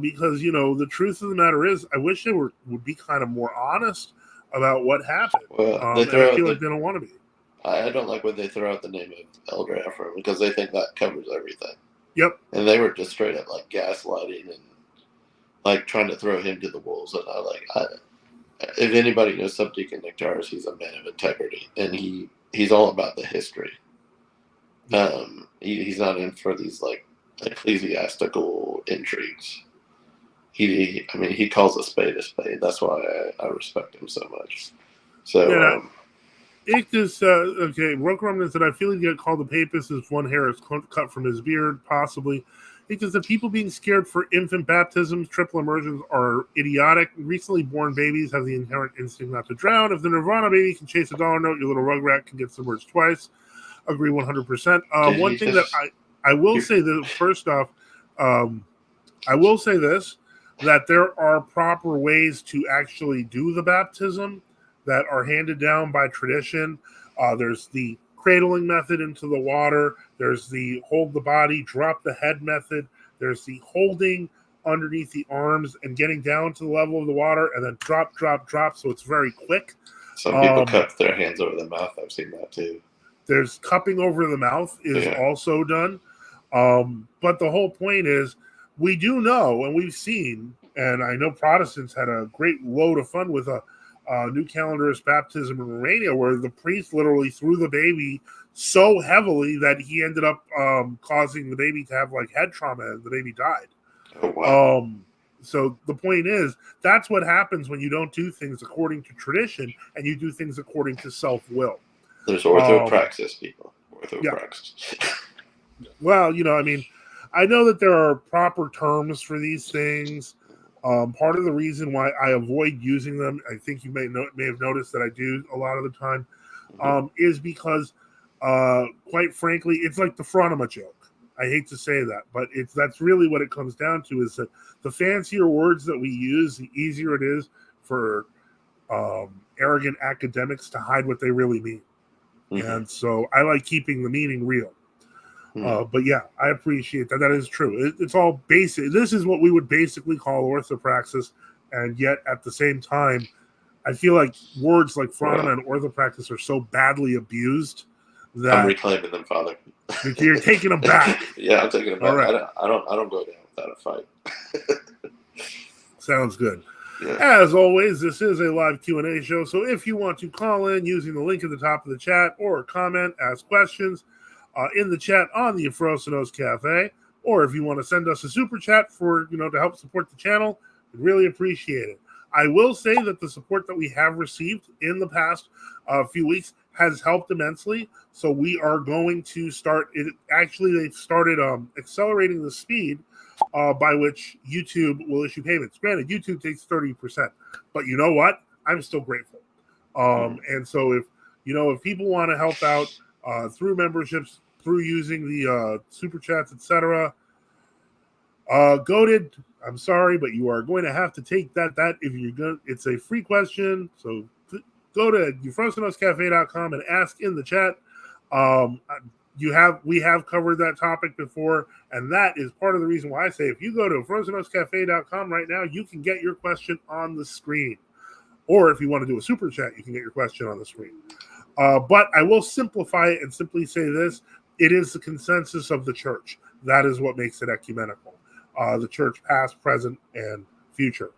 because the truth of the matter is, I wish they would be kind of more honest about what happened. Well, and I feel like they don't want to be. I don't like when they throw out the name of Elder Ephraim because they think that covers everything. Yep. And they were just straight up like gaslighting and like trying to throw him to the wolves. And if anybody knows Subdeacon Nectarios, he's a man of integrity, and he's all about the history. He's not in for these like ecclesiastical intrigues. He calls a spade a spade. That's why I respect him so much. So Ichthus, okay, Rokrumnan said, I feel he got called a papist as one hair is cut from his beard, possibly. Ichthus said, people being scared for infant baptisms, triple immersions are idiotic. Recently born babies have the inherent instinct not to drown. If the Nirvana baby can chase a dollar note, your little rugrat can get submerged twice. Agree 100%. One thing that I will say that first off, I will say this, that there are proper ways to actually do the baptism that are handed down by tradition. There's the cradling method into the water. There's the hold the body, drop the head method. There's the holding underneath the arms and getting down to the level of the water and then drop. So it's very quick. Some people cup their hands over the mouth. I've seen that too. There's cupping over the mouth is also done. But the whole point is we do know, and we've seen, and I know Protestants had a great load of fun with a New Calendarist baptism in Romania, where the priest literally threw the baby so heavily that he ended up causing the baby to have like head trauma, and the baby died. Oh, wow. So the point is, that's what happens when you don't do things according to tradition and you do things according to self-will. There's orthopraxis, people. Orthopraxis. Yeah. Well, I know that there are proper terms for these things. Part of the reason why I avoid using them, I think you may have noticed that I do a lot of the time, is because, quite frankly, it's like the Fronema joke. I hate to say that, but that's really what it comes down to, is that the fancier words that we use, the easier it is for arrogant academics to hide what they really mean. Mm-hmm. And so I like keeping the meaning real. But yeah, I appreciate that. That is true. It's all basic. This is what we would basically call orthopraxis, and yet at the same time, I feel like words like phronema and orthopraxis are so badly abused that I'm reclaiming them, Father. You're taking them back. Yeah, I'm taking them back. All right. I don't go down without a fight. Sounds good. Yeah. As always, this is a live Q&A show, so if you want to call in using the link at the top of the chat or comment, ask questions in the chat on the Afrosynos Cafe, or if you want to send us a super chat for to help support the channel, we'd really appreciate it. I will say that the support that we have received in the past few weeks has helped immensely. So we are going to start it. Actually, they've started accelerating the speed by which YouTube will issue payments. Granted, YouTube takes 30%, but you know what? I'm still grateful. And so if people want to help out through memberships, through using the super chats, etc., Goated, I'm sorry, but you are going to have to take that if you're going. It's a free question, so go to euphrosynoscafe.com and ask in the chat. We have covered that topic before, and that is part of the reason why I say if you go to euphrosynoscafe.com right now, you can get your question on the screen. Or if you want to do a super chat, you can get your question on the screen. But I will simplify it and simply say this. It is the consensus of the church. That is what makes it ecumenical. The church past, present, and future.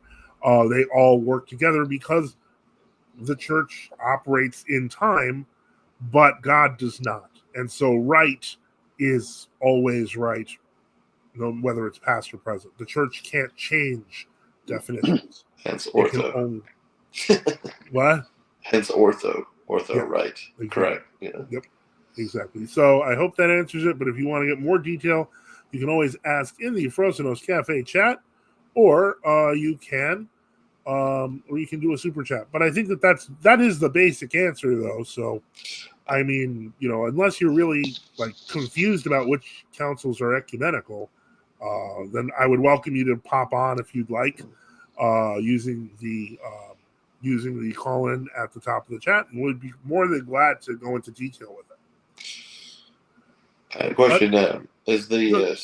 They all work together because the church operates in time, but God does not. And so right is always right, whether it's past or present. The church can't change definitions. Hence ortho. What? Hence ortho. Ortho, yeah, right. Exactly. Correct. Yeah. Yep. Exactly. So I hope that answers it. But if you want to get more detail, you can always ask in the Afrosynos Cafe chat, or you can do a super chat. But I think that is the basic answer, though. So, I mean, unless you're really confused about which councils are ecumenical, then I would welcome you to pop on if you'd like, using the call in at the top of the chat, and we'd be more than glad to go into detail with it. Question: is the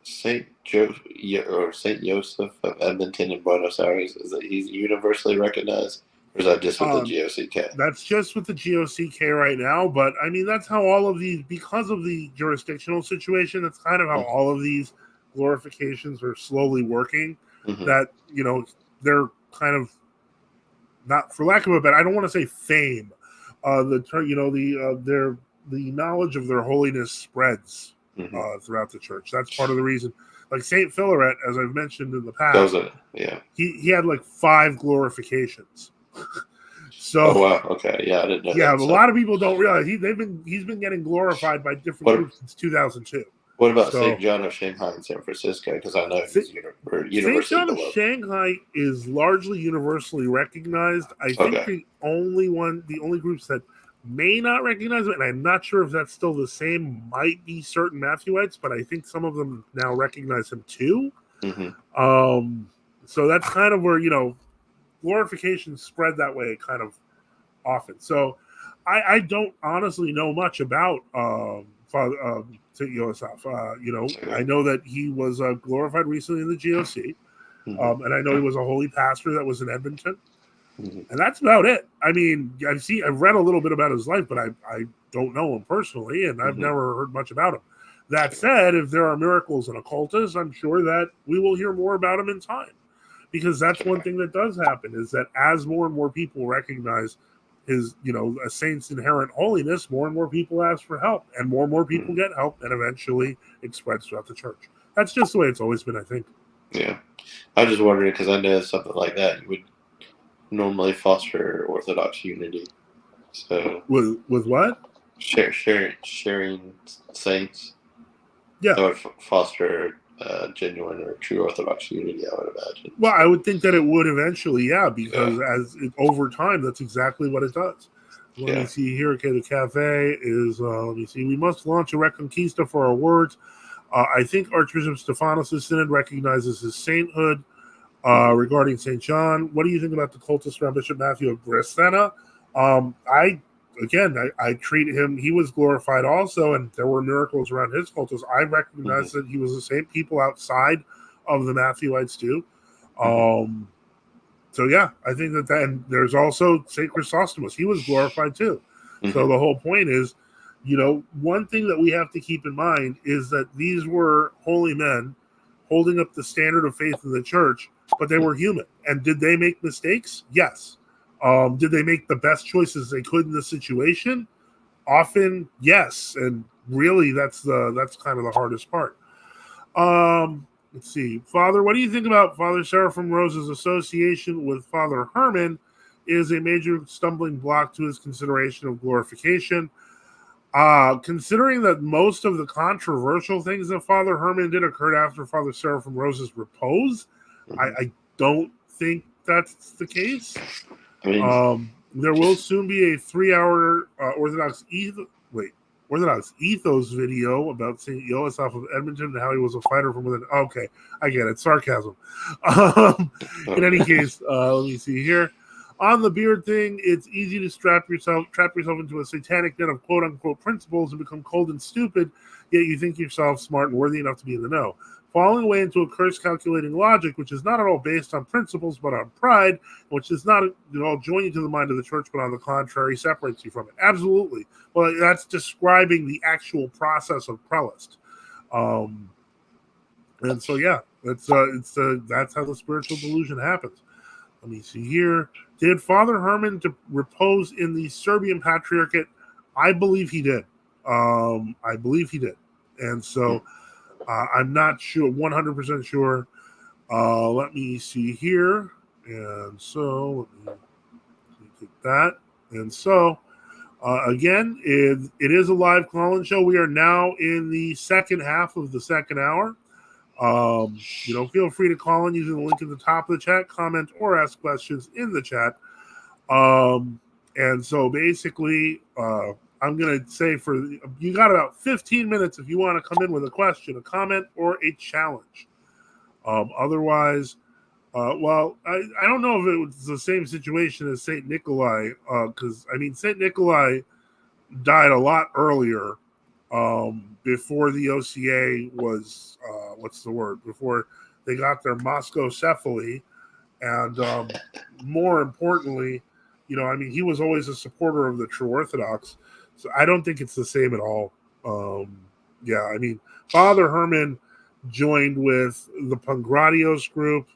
Saint Joseph of Edmonton and Buenos Aires he's universally recognized, or is that just with the GOCK? That's just with the GOCK right now, but I mean that's how all of these, because of the jurisdictional situation, that's kind of how all of these glorifications are slowly working. That they're kind of, not for lack of a better, I don't want to say fame. The knowledge of their holiness spreads throughout the church. That's part of the reason. Like Saint Philaret, as I've mentioned in the past, he had 5 glorifications. So, oh wow, okay, yeah, I didn't know. Yeah, that, but a lot of people don't realize he's been getting glorified by different groups since 2002. What about St. John of Shanghai in San Francisco? Because I know he's universally St. John of beloved. Shanghai is largely universally recognized. I think the only groups that may not recognize it, and I'm not sure if that's still the same, might be certain Matthewites, but I think some of them now recognize him too. So that's kind of where glorification spread that way kind of often. So I don't honestly know much about Father St. Yosef. I know that he was glorified recently in the GOC, and I know he was a holy pastor that was in Edmonton. And that's about it. I mean, I've read a little bit about his life, but I don't know him personally, and I've never heard much about him. That said, if there are miracles and occultists, I'm sure that we will hear more about him in time, because that's one thing that does happen, is that as more and more people recognize his, a saint's inherent holiness, more and more people ask for help, and more people get help, and eventually it spreads throughout the church. That's just the way it's always been, I think. Yeah. I'm just wondering, because I know something like that would normally foster Orthodox unity. So with what? Sharing saints. Yeah. That would foster genuine or true Orthodox unity, I would imagine. Well, I would think that it would eventually, because over time, that's exactly what it does. Let me see here. Okay, the cafe is, let me see. We must launch a reconquista for our words. I think Archbishop Stephanos' synod recognizes his sainthood. Regarding St. John, what do you think about the cultist around Bishop Matthew of Bresena? I again, I treat him, he was glorified also, and there were miracles around his cultus. I recognize that he was the same people outside of the Matthewites too. So yeah, I think that and there's also St. Chrysostomus. He was glorified too. So the whole point is, one thing that we have to keep in mind is that these were holy men holding up the standard of faith in the church, but they were human. And did they make mistakes? Yes. Did they make the best choices they could in the situation? Often, yes. And really, that's kind of the hardest part. Let's see. Father, what do you think about Father Seraphim Rose's association with Father Herman is a major stumbling block to his consideration of glorification? Considering that most of the controversial things that Father Herman did occurred after Father Seraphim Rose's repose, I don't think that's the case. There will soon be a 3-hour Orthodox ethos video about St. Yosef of Edmonton and how he was a fighter from within. Okay, I get it. Sarcasm. In any case, let me see here. On the beard thing, it's easy to trap yourself into a satanic net of quote-unquote principles and become cold and stupid, yet you think yourself smart and worthy enough to be in the know. Falling away into a curse calculating logic, which is not at all based on principles but on pride, which does not at all join you to the mind of the church, but on the contrary, separates you from it. Absolutely. Well, that's describing the actual process of prelist. And so, yeah, that's how the spiritual delusion happens. Let me see here. Did Father Herman repose in the Serbian Patriarchate? I believe he did. And so I'm not sure, 100% sure. Let me see here. And so let me take that. And so, again, it is a live call-in show. We are now in the second half of the second hour. Feel free to call in using the link at the top of the chat, comment, or ask questions in the chat. And so basically, I'm going to say you got about 15 minutes if you want to come in with a question, a comment, or a challenge. Otherwise, I don't know if it was the same situation as St. Nikolai, because, St. Nikolai died a lot earlier before the OCA was, before they got their Moscow-cephaly. And more importantly, he was always a supporter of the true Orthodox. So I don't think it's the same at all. Father Herman joined with the Pangradios group.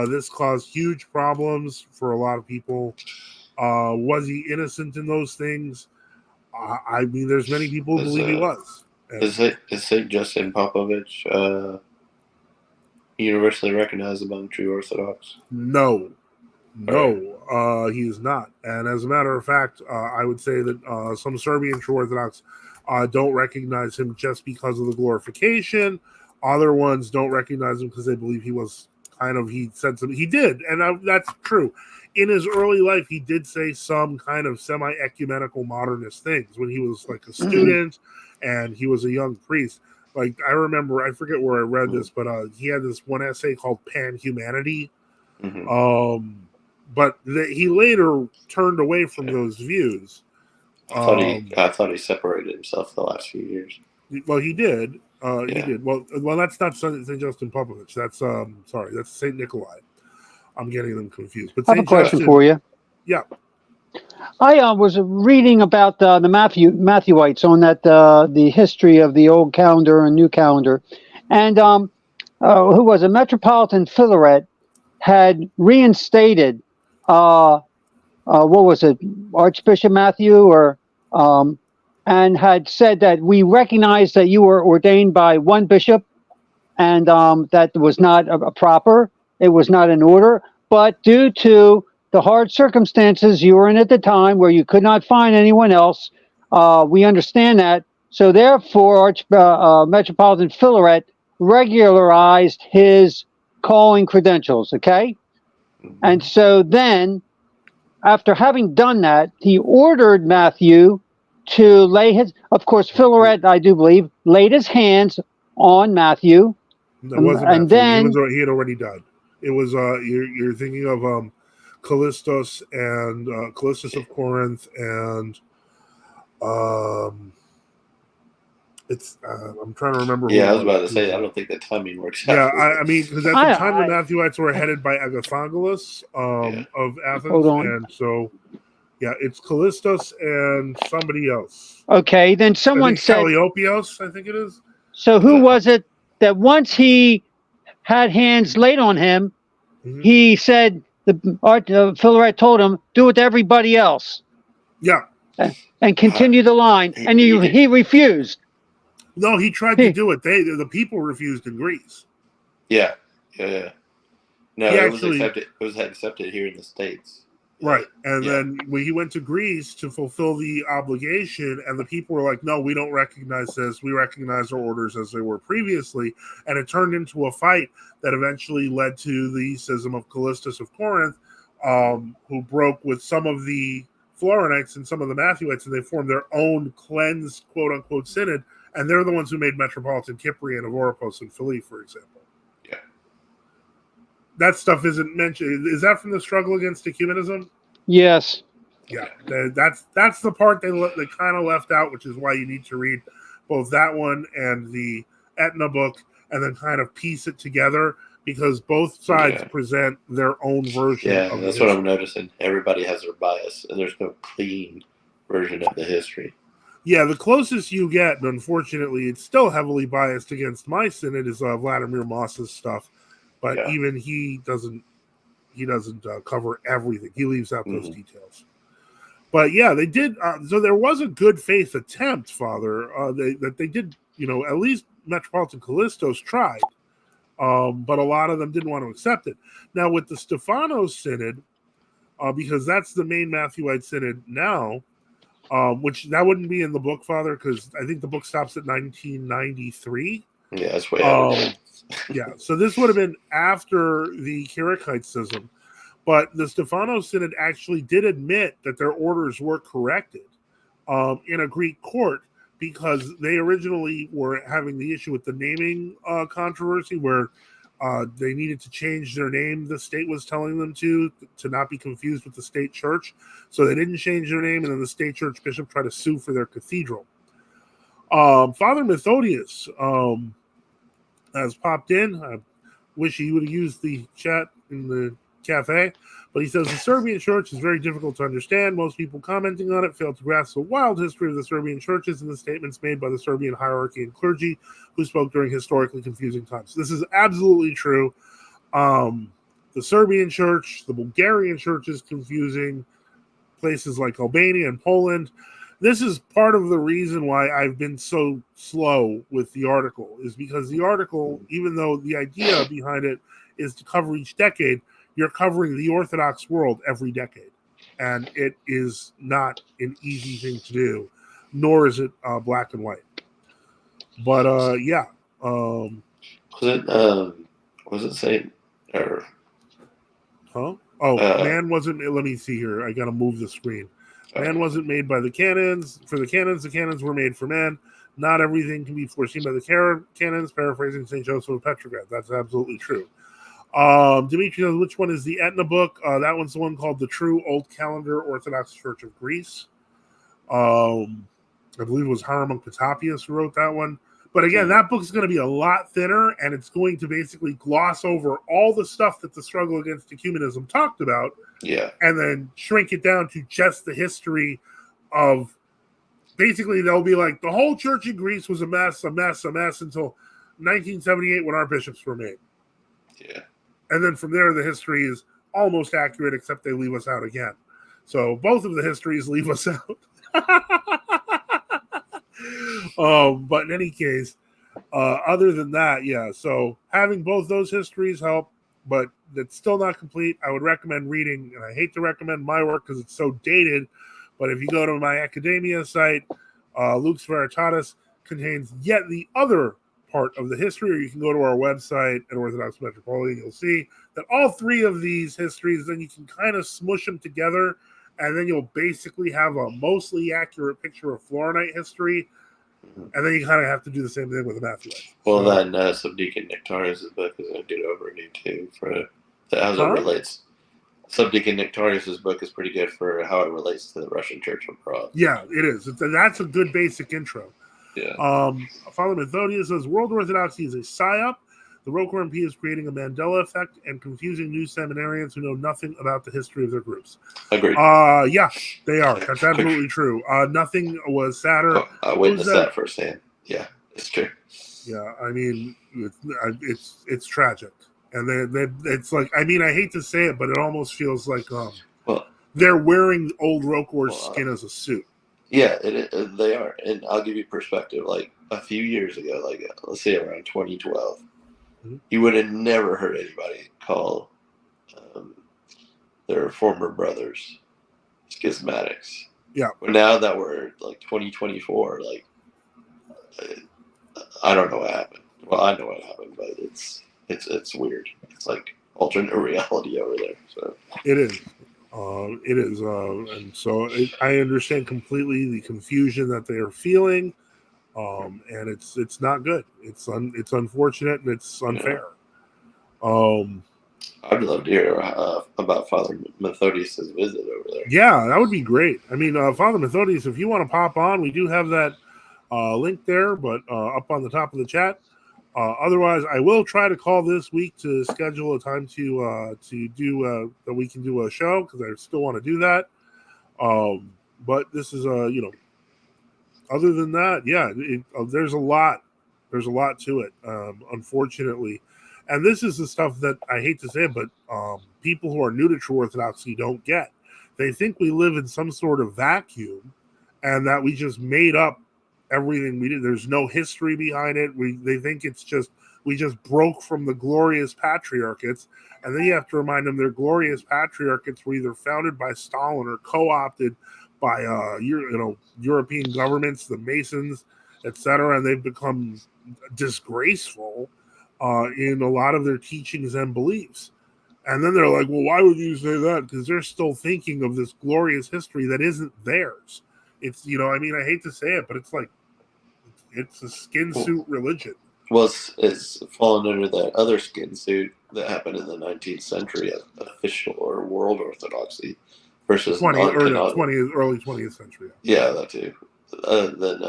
This caused huge problems for a lot of people. Was he innocent in those things? There's many people who believe he was. Is St. Justin Popovich universally recognized among true Orthodox? No, he is not. And as a matter of fact, I would say that some Serbian true Orthodox don't recognize him just because of the glorification. Other ones don't recognize him because they believe he was he said something. He did, and that's true. In his early life, he did say some kind of semi-ecumenical modernist things when he was like a student and he was a young priest. Like, I remember, I forget where I read this, but he had this one essay called Pan-Humanity. But he later turned away from those views. I thought he separated himself the last few years. Well, he did. He did. Well, that's not St. Justin Popovich. That's that's St. Nikolai. I'm getting them confused. But I have a question for you. Yeah. I was reading about the Matthewites on that the history of the old calendar and new calendar, and who was a Metropolitan Filaret had reinstated what was it, Archbishop Matthew, or and had said that we recognize that you were ordained by one bishop, and that was not a proper, it was not in order, but due to the hard circumstances you were in at the time where you could not find anyone else, we understand that. So therefore, Metropolitan Filaret regularized his calling credentials, okay? And so then, after having done that, he ordered Matthew to lay his, of course, Filaret, I do believe, laid his hands on Matthew. It wasn't and Matthew. Then he had already died. It was you're thinking of Callistus and Callistus of Corinth and It's I'm trying to remember. Yeah, I was about to say I don't think the timing works out. Yeah, I mean, because at the time the Matthewites were headed by Agathopoulos of Athens, and so yeah, it's Callistus and somebody else. Okay, then someone said Calliopios, I think it is. So who was it that once he had hands laid on him, he said the Philaret told him, "Do it to everybody else." Yeah, and continue the line, and he refused. No, he tried to do it. The people refused in Greece. Yeah. No, it was accepted here in the States. Right. And then when he went to Greece to fulfill the obligation, and the people were like, no, we don't recognize this. We recognize our orders as they were previously. And it turned into a fight that eventually led to the schism of Callistus of Corinth, who broke with some of the Florinites and some of the Matthewites, and they formed their own cleansed, quote-unquote, synod. And they're the ones who made Metropolitan Cyprian of Oropos and Philly, for example. Yeah. That stuff isn't mentioned. Is that from the struggle against ecumenism? Yes. Yeah, that's the part they kind of left out, which is why you need to read both that one and the Etna book, and then kind of piece it together, because both sides present their own version. Yeah, that's what I'm noticing. Everybody has their bias, and there's no clean version of the history. Yeah, the closest you get, and unfortunately, it's still heavily biased against my synod, is Vladimir Moss's stuff. But even he doesn't cover everything. He leaves out those details. But yeah, they did. So there was a good faith attempt, Father, that they did. At least Metropolitan Callistos tried, but a lot of them didn't want to accept it. Now with the Stephanos Synod, because that's the main Matthewite Synod now. Which that wouldn't be in the book, Father, because I think the book stops at 1993. Yeah, that's way out. Yeah, so this would have been after the Kyrikite schism, but the Stephanos Synod actually did admit that their orders were corrected in a Greek court, because they originally were having the issue with the naming controversy, where they needed to change their name. The state was telling them to not be confused with the state church. So they didn't change their name, and then the state church bishop tried to sue for their cathedral. Father Methodius has popped in. I wish he would have used the chat in the cafe. But he says the Serbian Church is very difficult to understand. Most people commenting on it fail to grasp the wild history of the Serbian churches and the statements made by the Serbian hierarchy and clergy who spoke during historically confusing times. This is absolutely true. The Serbian Church, the Bulgarian Church is confusing. Places like Albania and Poland. This is part of the reason why I've been so slow with the article, is because the article, even though the idea behind it is to cover each decade, you're covering the Orthodox world every decade. And it is not an easy thing to do, nor is it black and white. But, yeah. Was it saying, or... Huh? Man wasn't... Let me see here. I got to move the screen. Man wasn't made by the canons. For the canons were made for man. Not everything can be foreseen by the canons, paraphrasing St. Joseph of Petrograd. That's absolutely true. Dimitri knows which one is the Etna book. That one's the one called The True Old Calendar Orthodox Church of Greece. I believe it was Hiram Kotopias who wrote that one. But again, that book is going to be a lot thinner, and it's going to basically gloss over all the stuff that the struggle against ecumenism talked about. Yeah. And then shrink it down to just the history of... Basically, they'll be like, the whole church in Greece was a mess until 1978 when our bishops were made. Yeah. And then from there, the history is almost accurate, except they leave us out again. So both of the histories leave us out. But in any case, other than that, yeah. So having both those histories help, but it's still not complete. I would recommend reading, and I hate to recommend my work because it's so dated, but if you go to my academia site, Lux Veritatis contains yet the other part of the history, or you can go to our website at Orthodox Metropolitan. You'll see that all three of these histories, then you can kind of smush them together, and then you'll basically have a mostly accurate picture of Florinite history, and then you kind of have to do the same thing with the Matthewites. Well, then Subdeacon Nectarius' book is a good overview too for how it relates. Subdeacon Nectarius's book is pretty good for how it relates to the Russian Church abroad. Yeah, it is. That's a good basic intro. Yeah. Father Methodius says World Orthodoxy is a psyop. The RoR is creating a Mandela effect and confusing new seminarians who know nothing about the history of their groups. Agreed. Yeah, they are. That's absolutely true. Nothing was sadder. I witnessed that firsthand. Yeah, it's true. Yeah, I mean, it's tragic, and it's like, I mean, I hate to say it, but it almost feels like they're wearing old RoR's skin as a suit. Yeah, they are, and I'll give you perspective. Like a few years ago, like let's say around 2012, you would have never heard anybody call their former brothers schismatics. Yeah. But now that we're like 2024, like I don't know what happened. Well, I know what happened, but it's weird. It's like alternate reality over there. So it is. It is, and so I understand completely the confusion that they are feeling, and it's not good. It's unfortunate and it's unfair. I'd love to hear about Father Methodius' visit over there. Yeah, that would be great. I mean, Father Methodius, if you want to pop on, we do have that link there, but up on the top of the chat. Otherwise, I will try to call this week to schedule a time to do that we can do a show, because I still want to do that. But this is other than that, yeah, there's a lot to it, unfortunately. And this is the stuff that I hate to say, but people who are new to true Orthodoxy don't get. They think we live in some sort of vacuum, and that we just made up everything we did. There's no history behind it. They think it's just we just broke from the glorious patriarchates, and then you have to remind them their glorious patriarchates were either founded by Stalin or co-opted by European governments, the Masons, etc., and they've become disgraceful in a lot of their teachings and beliefs. And then they're like, well, why would you say that? Because they're still thinking of this glorious history that isn't theirs. It's, I mean, I hate to say it, but it's like, it's a skin suit religion. Well, it's fallen under that other skin suit that happened in the 19th century, official or world orthodoxy, versus early 20th century. Yeah, that too. Then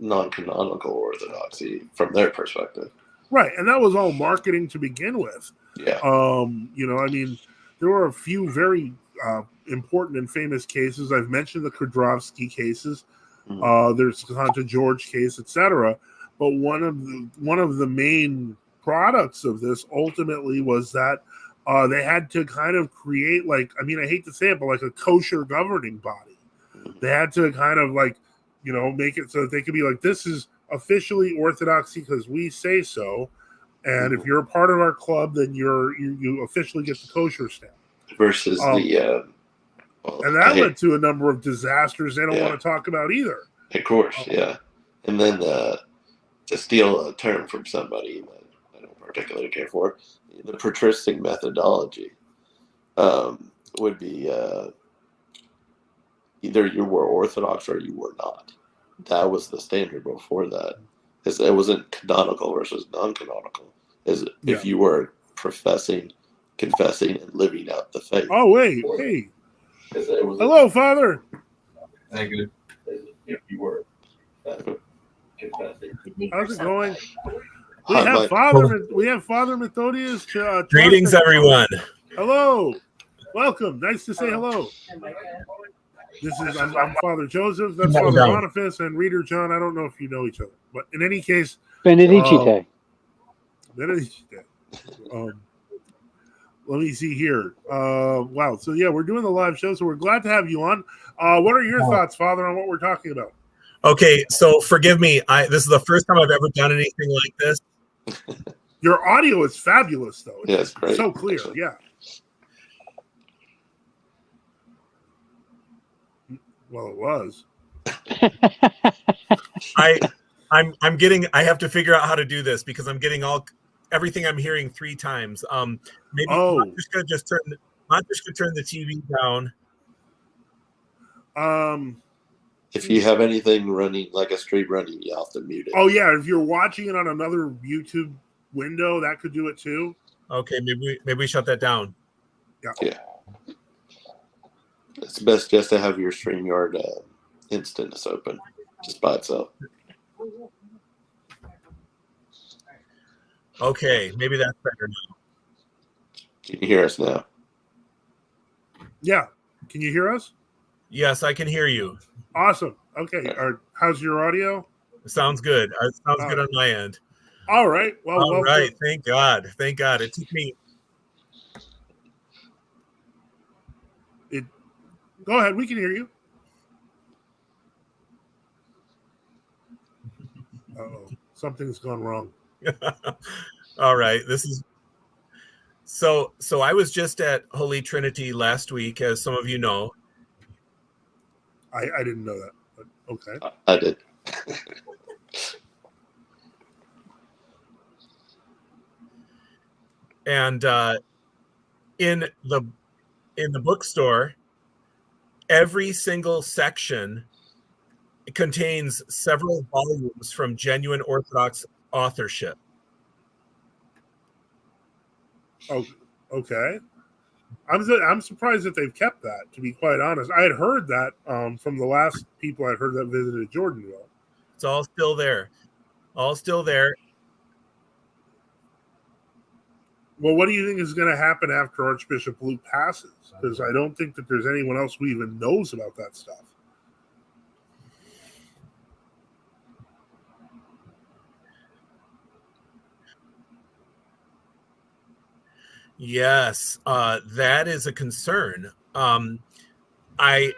non-canonical orthodoxy from their perspective. Right, and that was all marketing to begin with. Yeah. I mean, there were a few very important and famous cases. I've mentioned the Kudrovsky cases. There's the Santa George case, etc. But one of the main products of this ultimately was that they had to kind of create, like, I mean, I hate to say it, but like a kosher governing body. They had to kind of like, make it so that they could be like, this is officially Orthodoxy because we say so, and if you're a part of our club, then you officially get the kosher stamp. Versus and that led to a number of disasters they don't want to talk about either. Of course, yeah. And then to steal a term from somebody that I don't particularly care for, the patristic methodology would be either you were Orthodox or you were not. That was the standard before that. It wasn't canonical versus non-canonical. If you were professing, confessing, and living out the faith. Oh, wait, hey. Hello, Father. Thank you. If you were confessing. How's it going? We have Father Methodius. Greetings, everyone. Hello. Welcome. Nice to say hello. I'm Father Joseph. That's Father Boniface and Reader John. I don't know if you know each other, but in any case, Benedicite. Let me see here. Wow. So yeah, we're doing the live show, so we're glad to have you on. What are your thoughts, Father, on what we're talking about? Okay, so forgive me. This is the first time I've ever done anything like this. Your audio is fabulous, though. Yeah, it's great. So clear. Yeah. Well, it was. I'm getting. I have to figure out how to do this because I'm getting everything I'm hearing 3 times. Maybe I'm just gonna turn the TV down. If you have anything running, like a stream running, you have to mute it. Oh yeah, if you're watching it on another YouTube window, that could do it too. Okay, maybe we shut that down. Yeah. It's best just to have your StreamYard instance open just by itself. Okay, maybe that's better now. Can you hear us now? Yeah. Can you hear us? Yes, I can hear you. Awesome. Okay. How's your audio? Sounds good. Sounds good on my end. All right. Well, all welcome. right. Thank God. Thank God. It took me. Go ahead. We can hear you. Uh-oh. Something's gone wrong. All right. This is so I was just at Holy Trinity last week, as some of you know. I didn't know that, but okay. I did. And in the bookstore, every single section contains several volumes from genuine Orthodox authorship. Oh, okay. I'm surprised that they've kept that, to be quite honest. I had heard that from the last people I'd heard that visited Jordanville. It's all still there. All still there. Well, what do you think is going to happen after Archbishop Luke passes? Because I don't think that there's anyone else who even knows about that stuff. Yes, that is a concern. I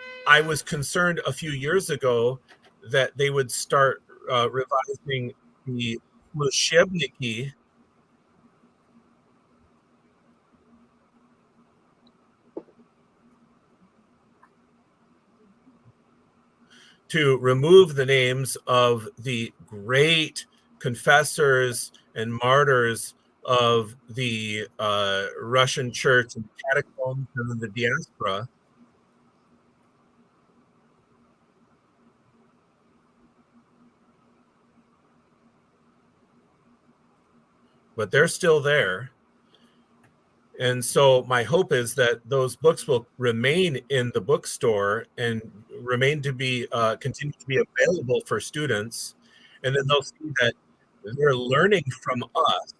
was concerned a few years ago that they would start revising the Slushebniki to remove the names of the great confessors and martyrs of the Russian church and catacombs and in the diaspora. But they're still there. And so my hope is that those books will remain in the bookstore and remain to be continue to be available for students. And then they'll see that they're learning from us.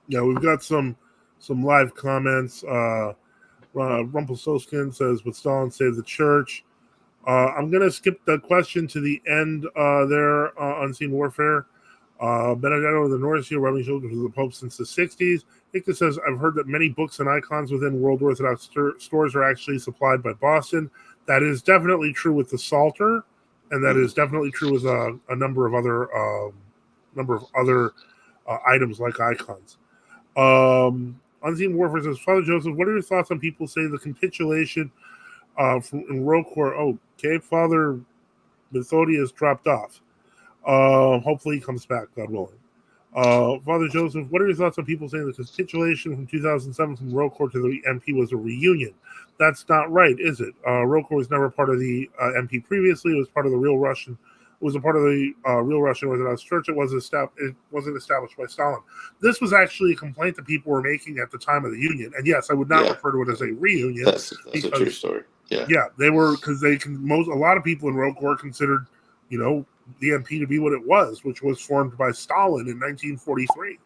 Yeah, we've got some live comments. Rumpelstiltskin says, "Would Stalin save the church?" I'm going to skip the question to the end there, Unseen Warfare. Benedetto of the North Sea, rubbing shoulders with the Pope since the 60s. Ika says, "I've heard that many books and icons within World Orthodox stores are actually supplied by Boston." That is definitely true with the Psalter, and that is definitely true with a number of other items like icons. Unseen Warfare says, "Father Joseph, what are your thoughts on people saying the capitulation in RoR? Oh, okay, Father Methodius dropped off. Hopefully he comes back, God willing. Father Joseph, what are your thoughts on people saying the capitulation from 2007 from RoR to the MP was a reunion? That's not right, is it? RoR was never part of the MP previously. It was part of the real Russian. It was a part of the real Russian Orthodox Church. It wasn't established by Stalin. This was actually a complaint that people were making at the time of the union. And yes, I would not refer to it as a reunion. That's a true story. Yeah, they were, because a lot of people in RoR considered, the MP to be what it was, which was formed by Stalin in 1943.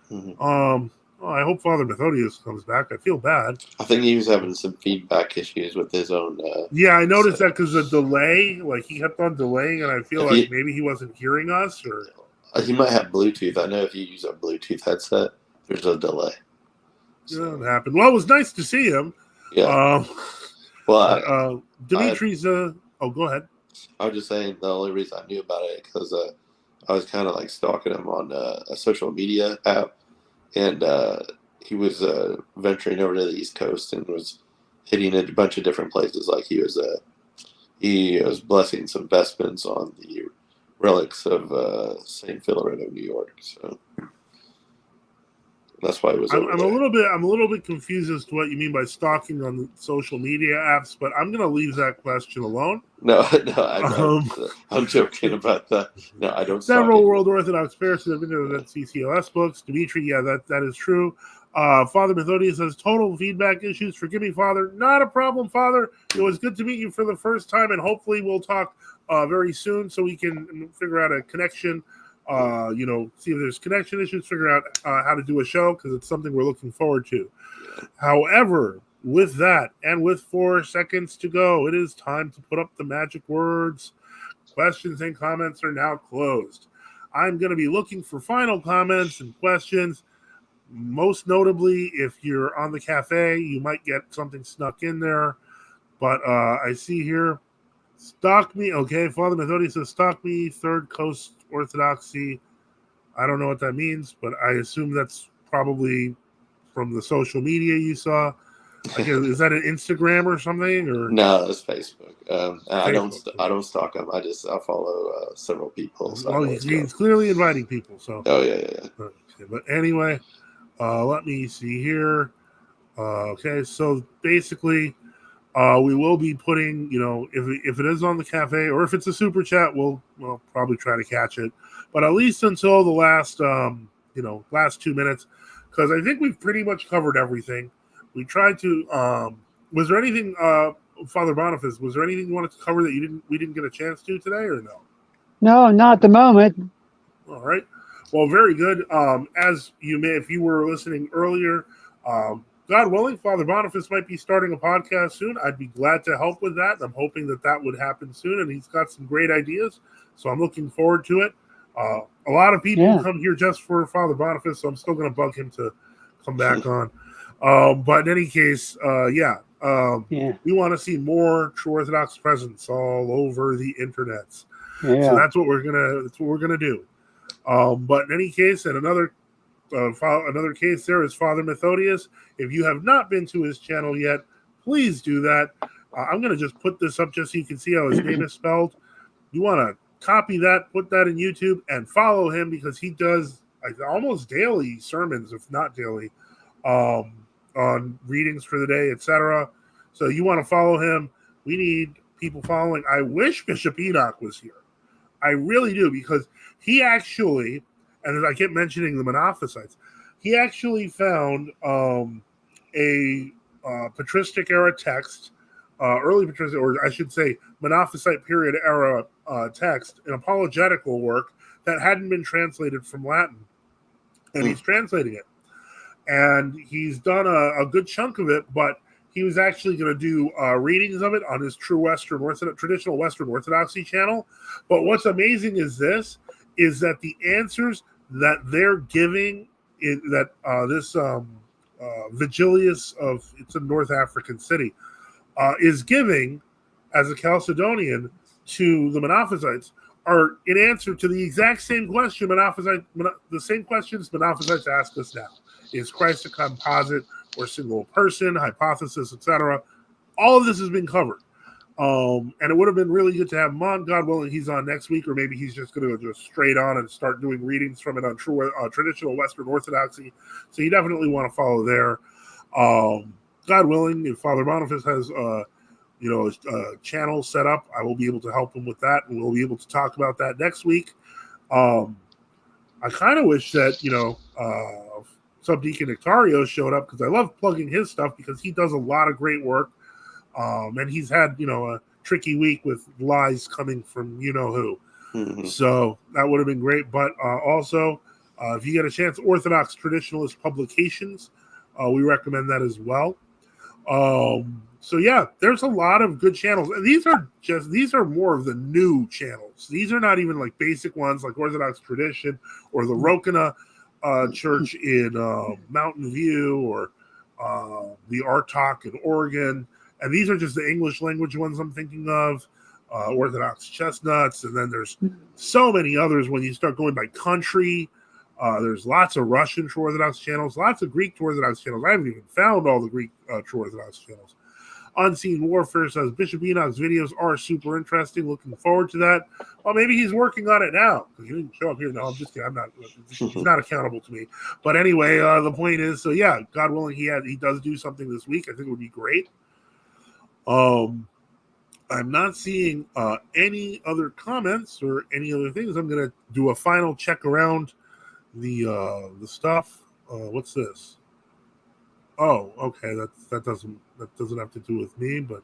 Mm-hmm. I hope Father Methodius comes back. I feel bad. I think he was having some feedback issues with his own. Yeah, I noticed that because of the delay. Like, he kept on delaying, and I feel like maybe he wasn't hearing us, or he might have Bluetooth. I know if you use a Bluetooth headset, there's a delay. So. That happened. Well, it was nice to see him. Yeah. Dimitri's. Go ahead. I was just saying the only reason I knew about it because I was kind of like stalking him on a social media app, and he was venturing over to the East Coast and was hitting a bunch of different places. Like he was blessing some vestments on the relics of St. Philaret of New York. So That's why it was over I'm there. a little bit confused as to what you mean by stalking on the social media apps, but I'm going to leave that question alone. No, I'm joking about that. No, I don't. Several World Orthodox Parishes have been to the CCOS books. Dimitri, yeah, that is true. Father Methodius says, total feedback issues. Forgive me, Father. Not a problem, Father. It was good to meet you for the first time, and hopefully we'll talk very soon so we can figure out a connection. See if there's connection issues, figure out how to do a show, because it's something we're looking forward to. However, with that, and with 4 seconds to go, it is time to put up the magic words. Questions and comments are now closed. I'm going to be looking for final comments and questions. Most notably, if you're on the cafe, you might get something snuck in there. But I see here, stalk me. Okay, Father Methodius says, stalk me, Third Coast Orthodoxy. I don't know what that means, but I assume that's probably from the social media you saw. Is that an Instagram or something? Or no, it's Facebook. I Facebook. don't stalk them. I follow several people. So well, he's clearly inviting people. So yeah. Okay, but anyway, let me see here. Okay, so basically, we will be putting, if it is on the cafe or if it's a super chat, we'll probably try to catch it. But at least until the last 2 minutes, because I think we've pretty much covered everything. We tried to. Was there anything, Father Boniface? Was there anything you wanted to cover that we didn't get a chance to today, or no? No, not at the moment. All right. Well, very good. As you may, if you were listening earlier, God willing, Father Boniface might be starting a podcast soon. I'd be glad to help with that. I'm hoping that would happen soon, and he's got some great ideas, so I'm looking forward to it. A lot of people come here just for Father Boniface, so I'm still going to bug him to come back on. But in any case, we want to see more true Orthodox presence all over the internets. Yeah. So that's what we're gonna do. But in any case, and another case there is Father Methodius. If you have not been to his channel yet, please do that. I'm going to just put this up just so you can see how his name is spelled. You want to copy that, put that in YouTube, and follow him because he does almost daily sermons, if not daily, on readings for the day, etc. So you want to follow him. We need people following. I wish Bishop Enoch was here. I really do, because he actually, and as I kept mentioning the Monophysites, he actually found a patristic era text, early patristic, or I should say Monophysite period era text, an apologetical work that hadn't been translated from Latin. And he's translating it. And he's done a good chunk of it, but he was actually going to do readings of it on his traditional Western Orthodoxy channel. But what's amazing is that the answers that they're giving, this Vigilius it's a North African city, is giving as a Chalcedonian to the Monophysites are in answer to the exact same question the same questions Monophysites ask us now. Is Christ a composite or single person, hypothesis, etc.? All of this has been covered. And it would have been really good to have him on. God willing, he's on next week, or maybe he's just going to go just straight on and start doing readings from it on traditional Western Orthodoxy. So you definitely want to follow there. God willing, if Father Boniface has a channel set up, I will be able to help him with that, and we'll be able to talk about that next week. I kind of wish that Subdeacon Ictario showed up, because I love plugging his stuff because he does a lot of great work. And he's had, a tricky week with lies coming from who. Mm-hmm. So that would have been great. But also, if you get a chance, Orthodox Traditionalist Publications, we recommend that as well. So yeah, there's a lot of good channels. And these are more of the new channels. These are not even like basic ones like Orthodox Tradition or the Rokana Church in Mountain View, or the Artok in Oregon. And these are just the English language ones I'm thinking of, Orthodox Chestnuts. And then there's so many others when you start going by country. There's lots of Russian True Orthodox channels, lots of Greek True Orthodox channels. I haven't even found all the Greek True Orthodox channels. Unseen Warfare says Bishop Enoch's videos are super interesting. Looking forward to that. Well, maybe he's working on it now because he didn't show up here. No, I'm just kidding. I'm not. He's not accountable to me. But anyway, the point is, so yeah, God willing, he does do something this week. I think it would be great. I'm not seeing any other comments or any other things. I'm gonna do a final check around the stuff. What's this? Oh, okay. That doesn't have to do with me, but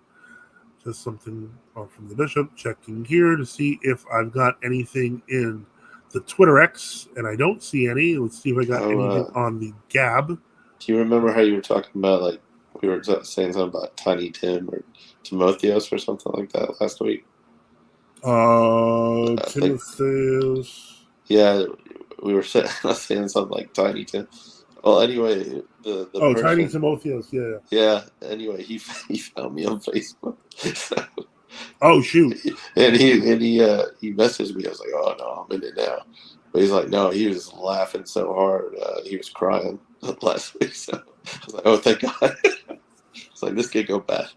just something from the bishop. Checking here to see if I've got anything in the Twitter X, and I don't see any. Let's see if I got anything on the Gab. Do you remember how you were talking about, like, we were saying something about Tiny Tim or Timotheus or something like that last week? Timotheus. Yeah, we were saying something like Tiny Tim. Well, anyway, the person, Tiny Timotheus, yeah. Yeah. Anyway, he found me on Facebook. Oh shoot! And he messaged me. I was like, oh no, I'm in it now. But he's like, no, he was laughing so hard, he was crying last week. So I was like, oh, thank God. It's like, this can't go bad.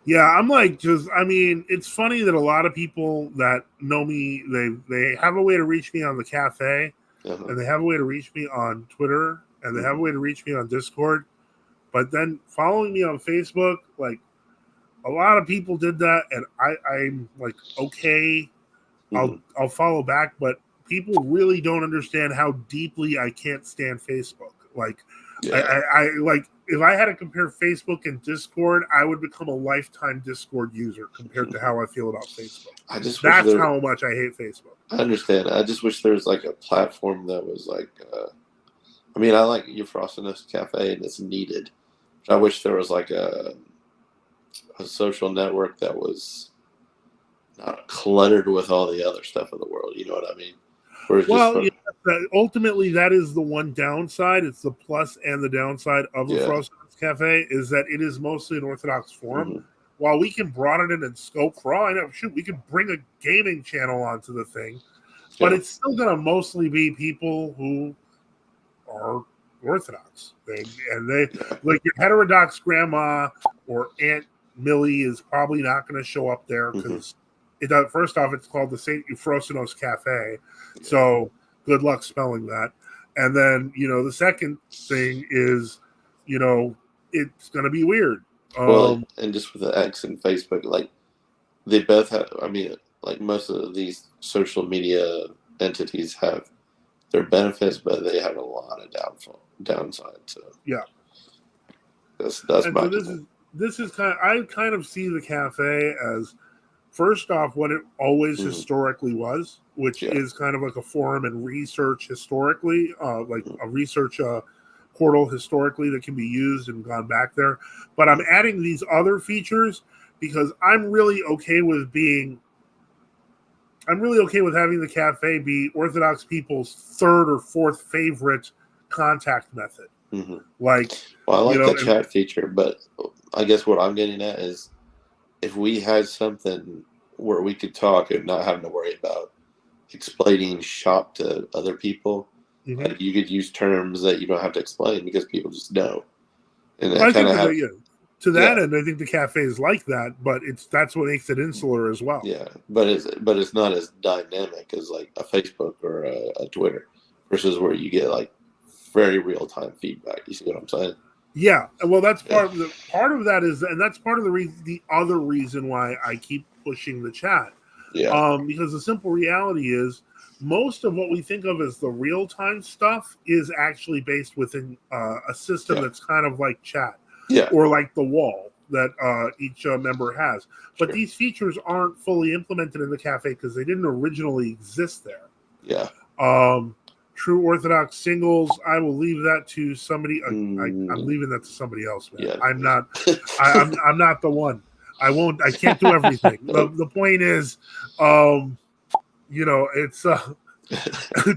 Yeah, I'm like, it's funny that a lot of people that know me, they have a way to reach me on the cafe, and they have a way to reach me on Twitter, and they have a way to reach me on Discord. But then following me on Facebook, like, a lot of people did that, and I'm like, okay, I'll follow back, but people really don't understand how deeply I can't stand Facebook. Like, I like, if I had to compare Facebook and Discord, I would become a lifetime Discord user compared to how I feel about Facebook. That's how much I hate Facebook. I understand. I just wish there was like a platform that was like, I mean, I like Euphrosynous Cafe and it's needed. I wish there was like a social network that was not cluttered with all the other stuff in the world. You know what I mean? Ultimately, that is the one downside. It's the plus and the downside of Euphrosynous Cafe is that it is mostly an Orthodox forum. While we can broaden it in scope, for all I know, we could bring a gaming channel onto the thing, but it's still going to mostly be people who are Orthodox. They like your heterodox grandma or Aunt Millie is probably not going to show up there because first off, it's called the St. Euphrosynous Cafe, so good luck spelling that. And then, the second thing is, it's going to be weird. And just with the X and Facebook, like, they both have, I mean, like, most of these social media entities have their benefits, but they have a lot of downside. So yeah, that's my. So this is I kind of see the cafe as, first off, what it always historically was, which is kind of like a forum and research historically, like a research portal historically that can be used and gone back there. But I'm adding these other features because I'm really okay with having the cafe be Orthodox people's third or fourth favorite contact method. Like, I like the chat feature, but I guess what I'm getting at is if we had something where we could talk and not having to worry about explaining shop to other people, like, you could use terms that you don't have to explain because people just know. And I think to that end, I think the cafe is like that, but that's what makes it insular as well. Yeah, but it's not as dynamic as like a Facebook or a Twitter, versus where you get like very real time feedback. You see what I'm saying? Yeah, well, that's part of that is, and that's part of the other reason why I keep pushing the chat. Yeah. Because the simple reality is, most of what we think of as the real time stuff is actually based within a system that's kind of like chat, or like the wall that each member has. But these features aren't fully implemented in the cafe because they didn't originally exist there. Yeah. True Orthodox singles, I will leave that to somebody. I'm leaving that to somebody else, man. Yeah. I'm not. I'm not the one. I can't do everything. The point is, it's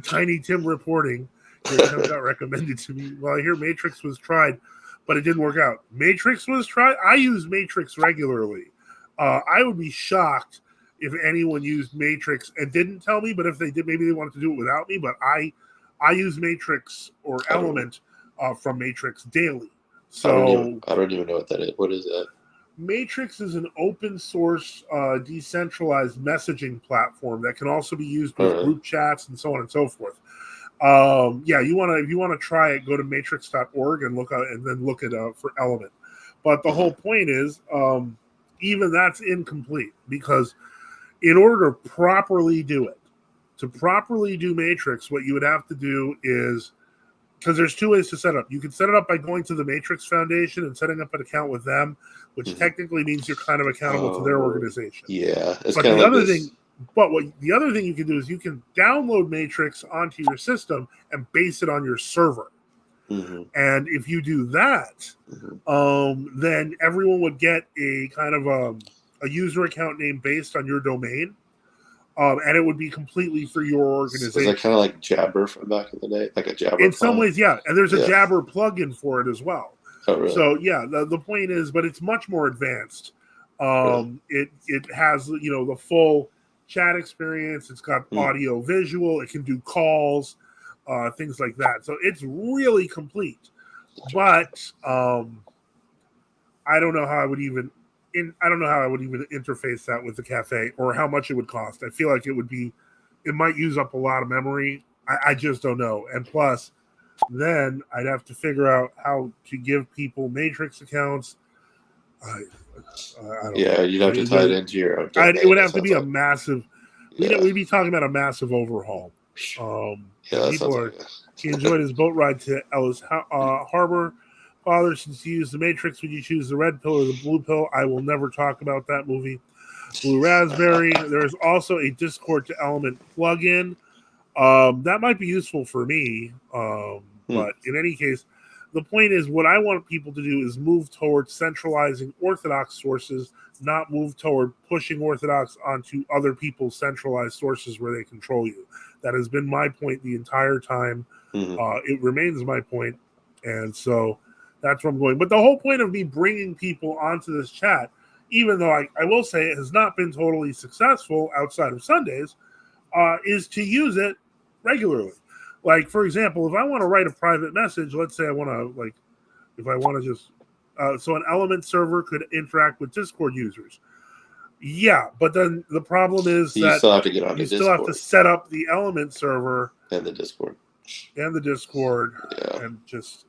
Tiny Tim reporting. It got recommended to me. Well, I hear Matrix was tried, but it didn't work out. Matrix was tried. I use Matrix regularly. I would be shocked if anyone used Matrix and didn't tell me, but if they did, maybe they wanted to do it without me. But I use Matrix or Element from Matrix daily. So I don't even know what that is. What is that? Matrix is an open source, decentralized messaging platform that can also be used with group chats and so on and so forth. Yeah, if you want to try it, go to matrix.org and look at for Element. But the whole point is, even that's incomplete, because in order to properly do Matrix, what you would have to do is, because there's two ways to set up. You can set it up by going to the Matrix Foundation and setting up an account with them, which technically means you're kind of accountable to their organization. Yeah, it's kind of like this. The other thing you can do is you can download Matrix onto your system and base it on your server. And if you do that, then everyone would get a kind of a user account name based on your domain. And it would be completely for your organization. Is that kind of like Jabber from back in the day? Like a Jabber? In some ways, yeah. And there's a Jabber plugin for it as well. Oh, really? So, yeah, the point is, but it's much more advanced. Really? It has, the full chat experience. It's got audio, visual. It can do calls, things like that. So it's really complete. But I don't know how I would even interface that with the cafe, or how much it would cost. I feel like it might use up a lot of memory. I just don't know. And plus, then I'd have to figure out how to give people Matrix accounts. I don't know. You'd have to tie it into your own domain. It would have to be a massive. We'd be talking about a massive overhaul. He enjoyed his boat ride to Ellis Harbor. Father, since you use the Matrix, would you choose the red pill or the blue pill? I will never talk about that movie. Blue Raspberry. There is also a Discord to Element plugin. That might be useful for me. But in any case, the point is, what I want people to do is move towards centralizing Orthodox sources, not move toward pushing Orthodox onto other people's centralized sources where they control you. That has been my point the entire time. It remains my point. And so that's where I'm going. But the whole point of me bringing people onto this chat, even though I will say it has not been totally successful outside of Sundays, is to use it regularly. Like, for example, if I want to write a private message, let's say I want to just, so an Element server could interact with Discord users. Yeah, but then the problem is you still have to get on you still have to set up the Element server and the Discord. And just,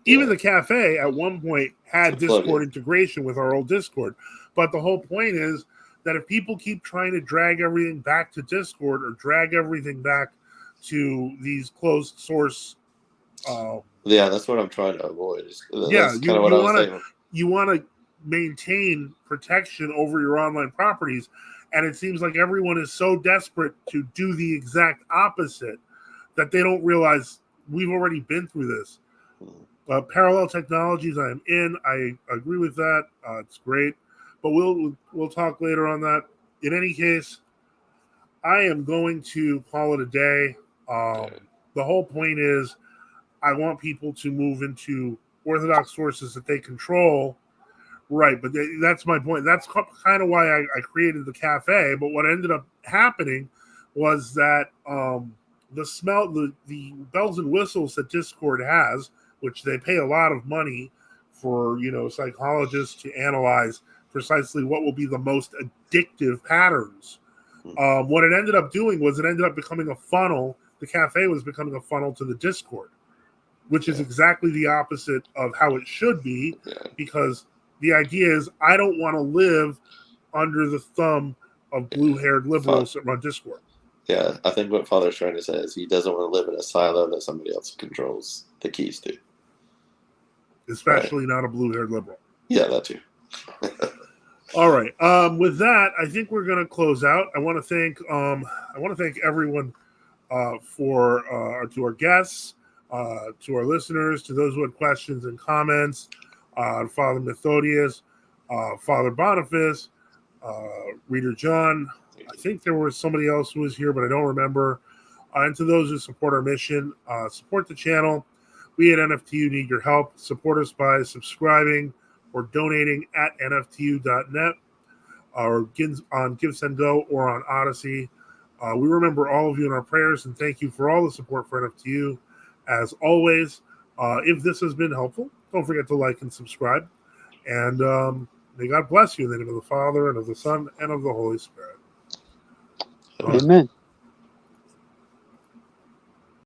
even the cafe at one point had Discord integration with our old Discord. But the whole point is that if people keep trying to drag everything back to Discord or drag everything back to these closed source, that's what I'm trying to avoid. You want to maintain protection over your online properties, and it seems like everyone is so desperate to do the exact opposite that they don't realize we've already been through this. Parallel technologies, I am in. I agree with that. It's great. But we'll talk later on that. In any case, I am going to call it a day. The whole point is I want people to move into Orthodox sources that they control. Right, but that's my point. That's kind of why I created the cafe. But what ended up happening was that the bells and whistles that Discord has, which they pay a lot of money for, psychologists to analyze precisely what will be the most addictive patterns. What it ended up doing was it ended up becoming a funnel. The cafe was becoming a funnel to the Discord, which is exactly the opposite of how it should be, because the idea is I don't want to live under the thumb of blue-haired liberals that run Discord. Yeah, I think what Father's trying to say is he doesn't want to live in a silo that somebody else controls the keys to. Especially not a blue-haired liberal. Yeah, that too. All right. With that, I think we're going to close out. I want to thank everyone to our guests, to our listeners, to those who had questions and comments. Father Methodius, Father Boniface, Reader John. I think there was somebody else who was here, but I don't remember. And to those who support our mission, support the channel. We at NFTU need your help. Support us by subscribing or donating at nftu.net or on GiveSendGo or on Odyssey. We remember all of you in our prayers, and thank you for all the support for NFTU. As always, if this has been helpful, don't forget to like and subscribe. And may God bless you in the name of the Father, and of the Son, and of the Holy Spirit. Amen.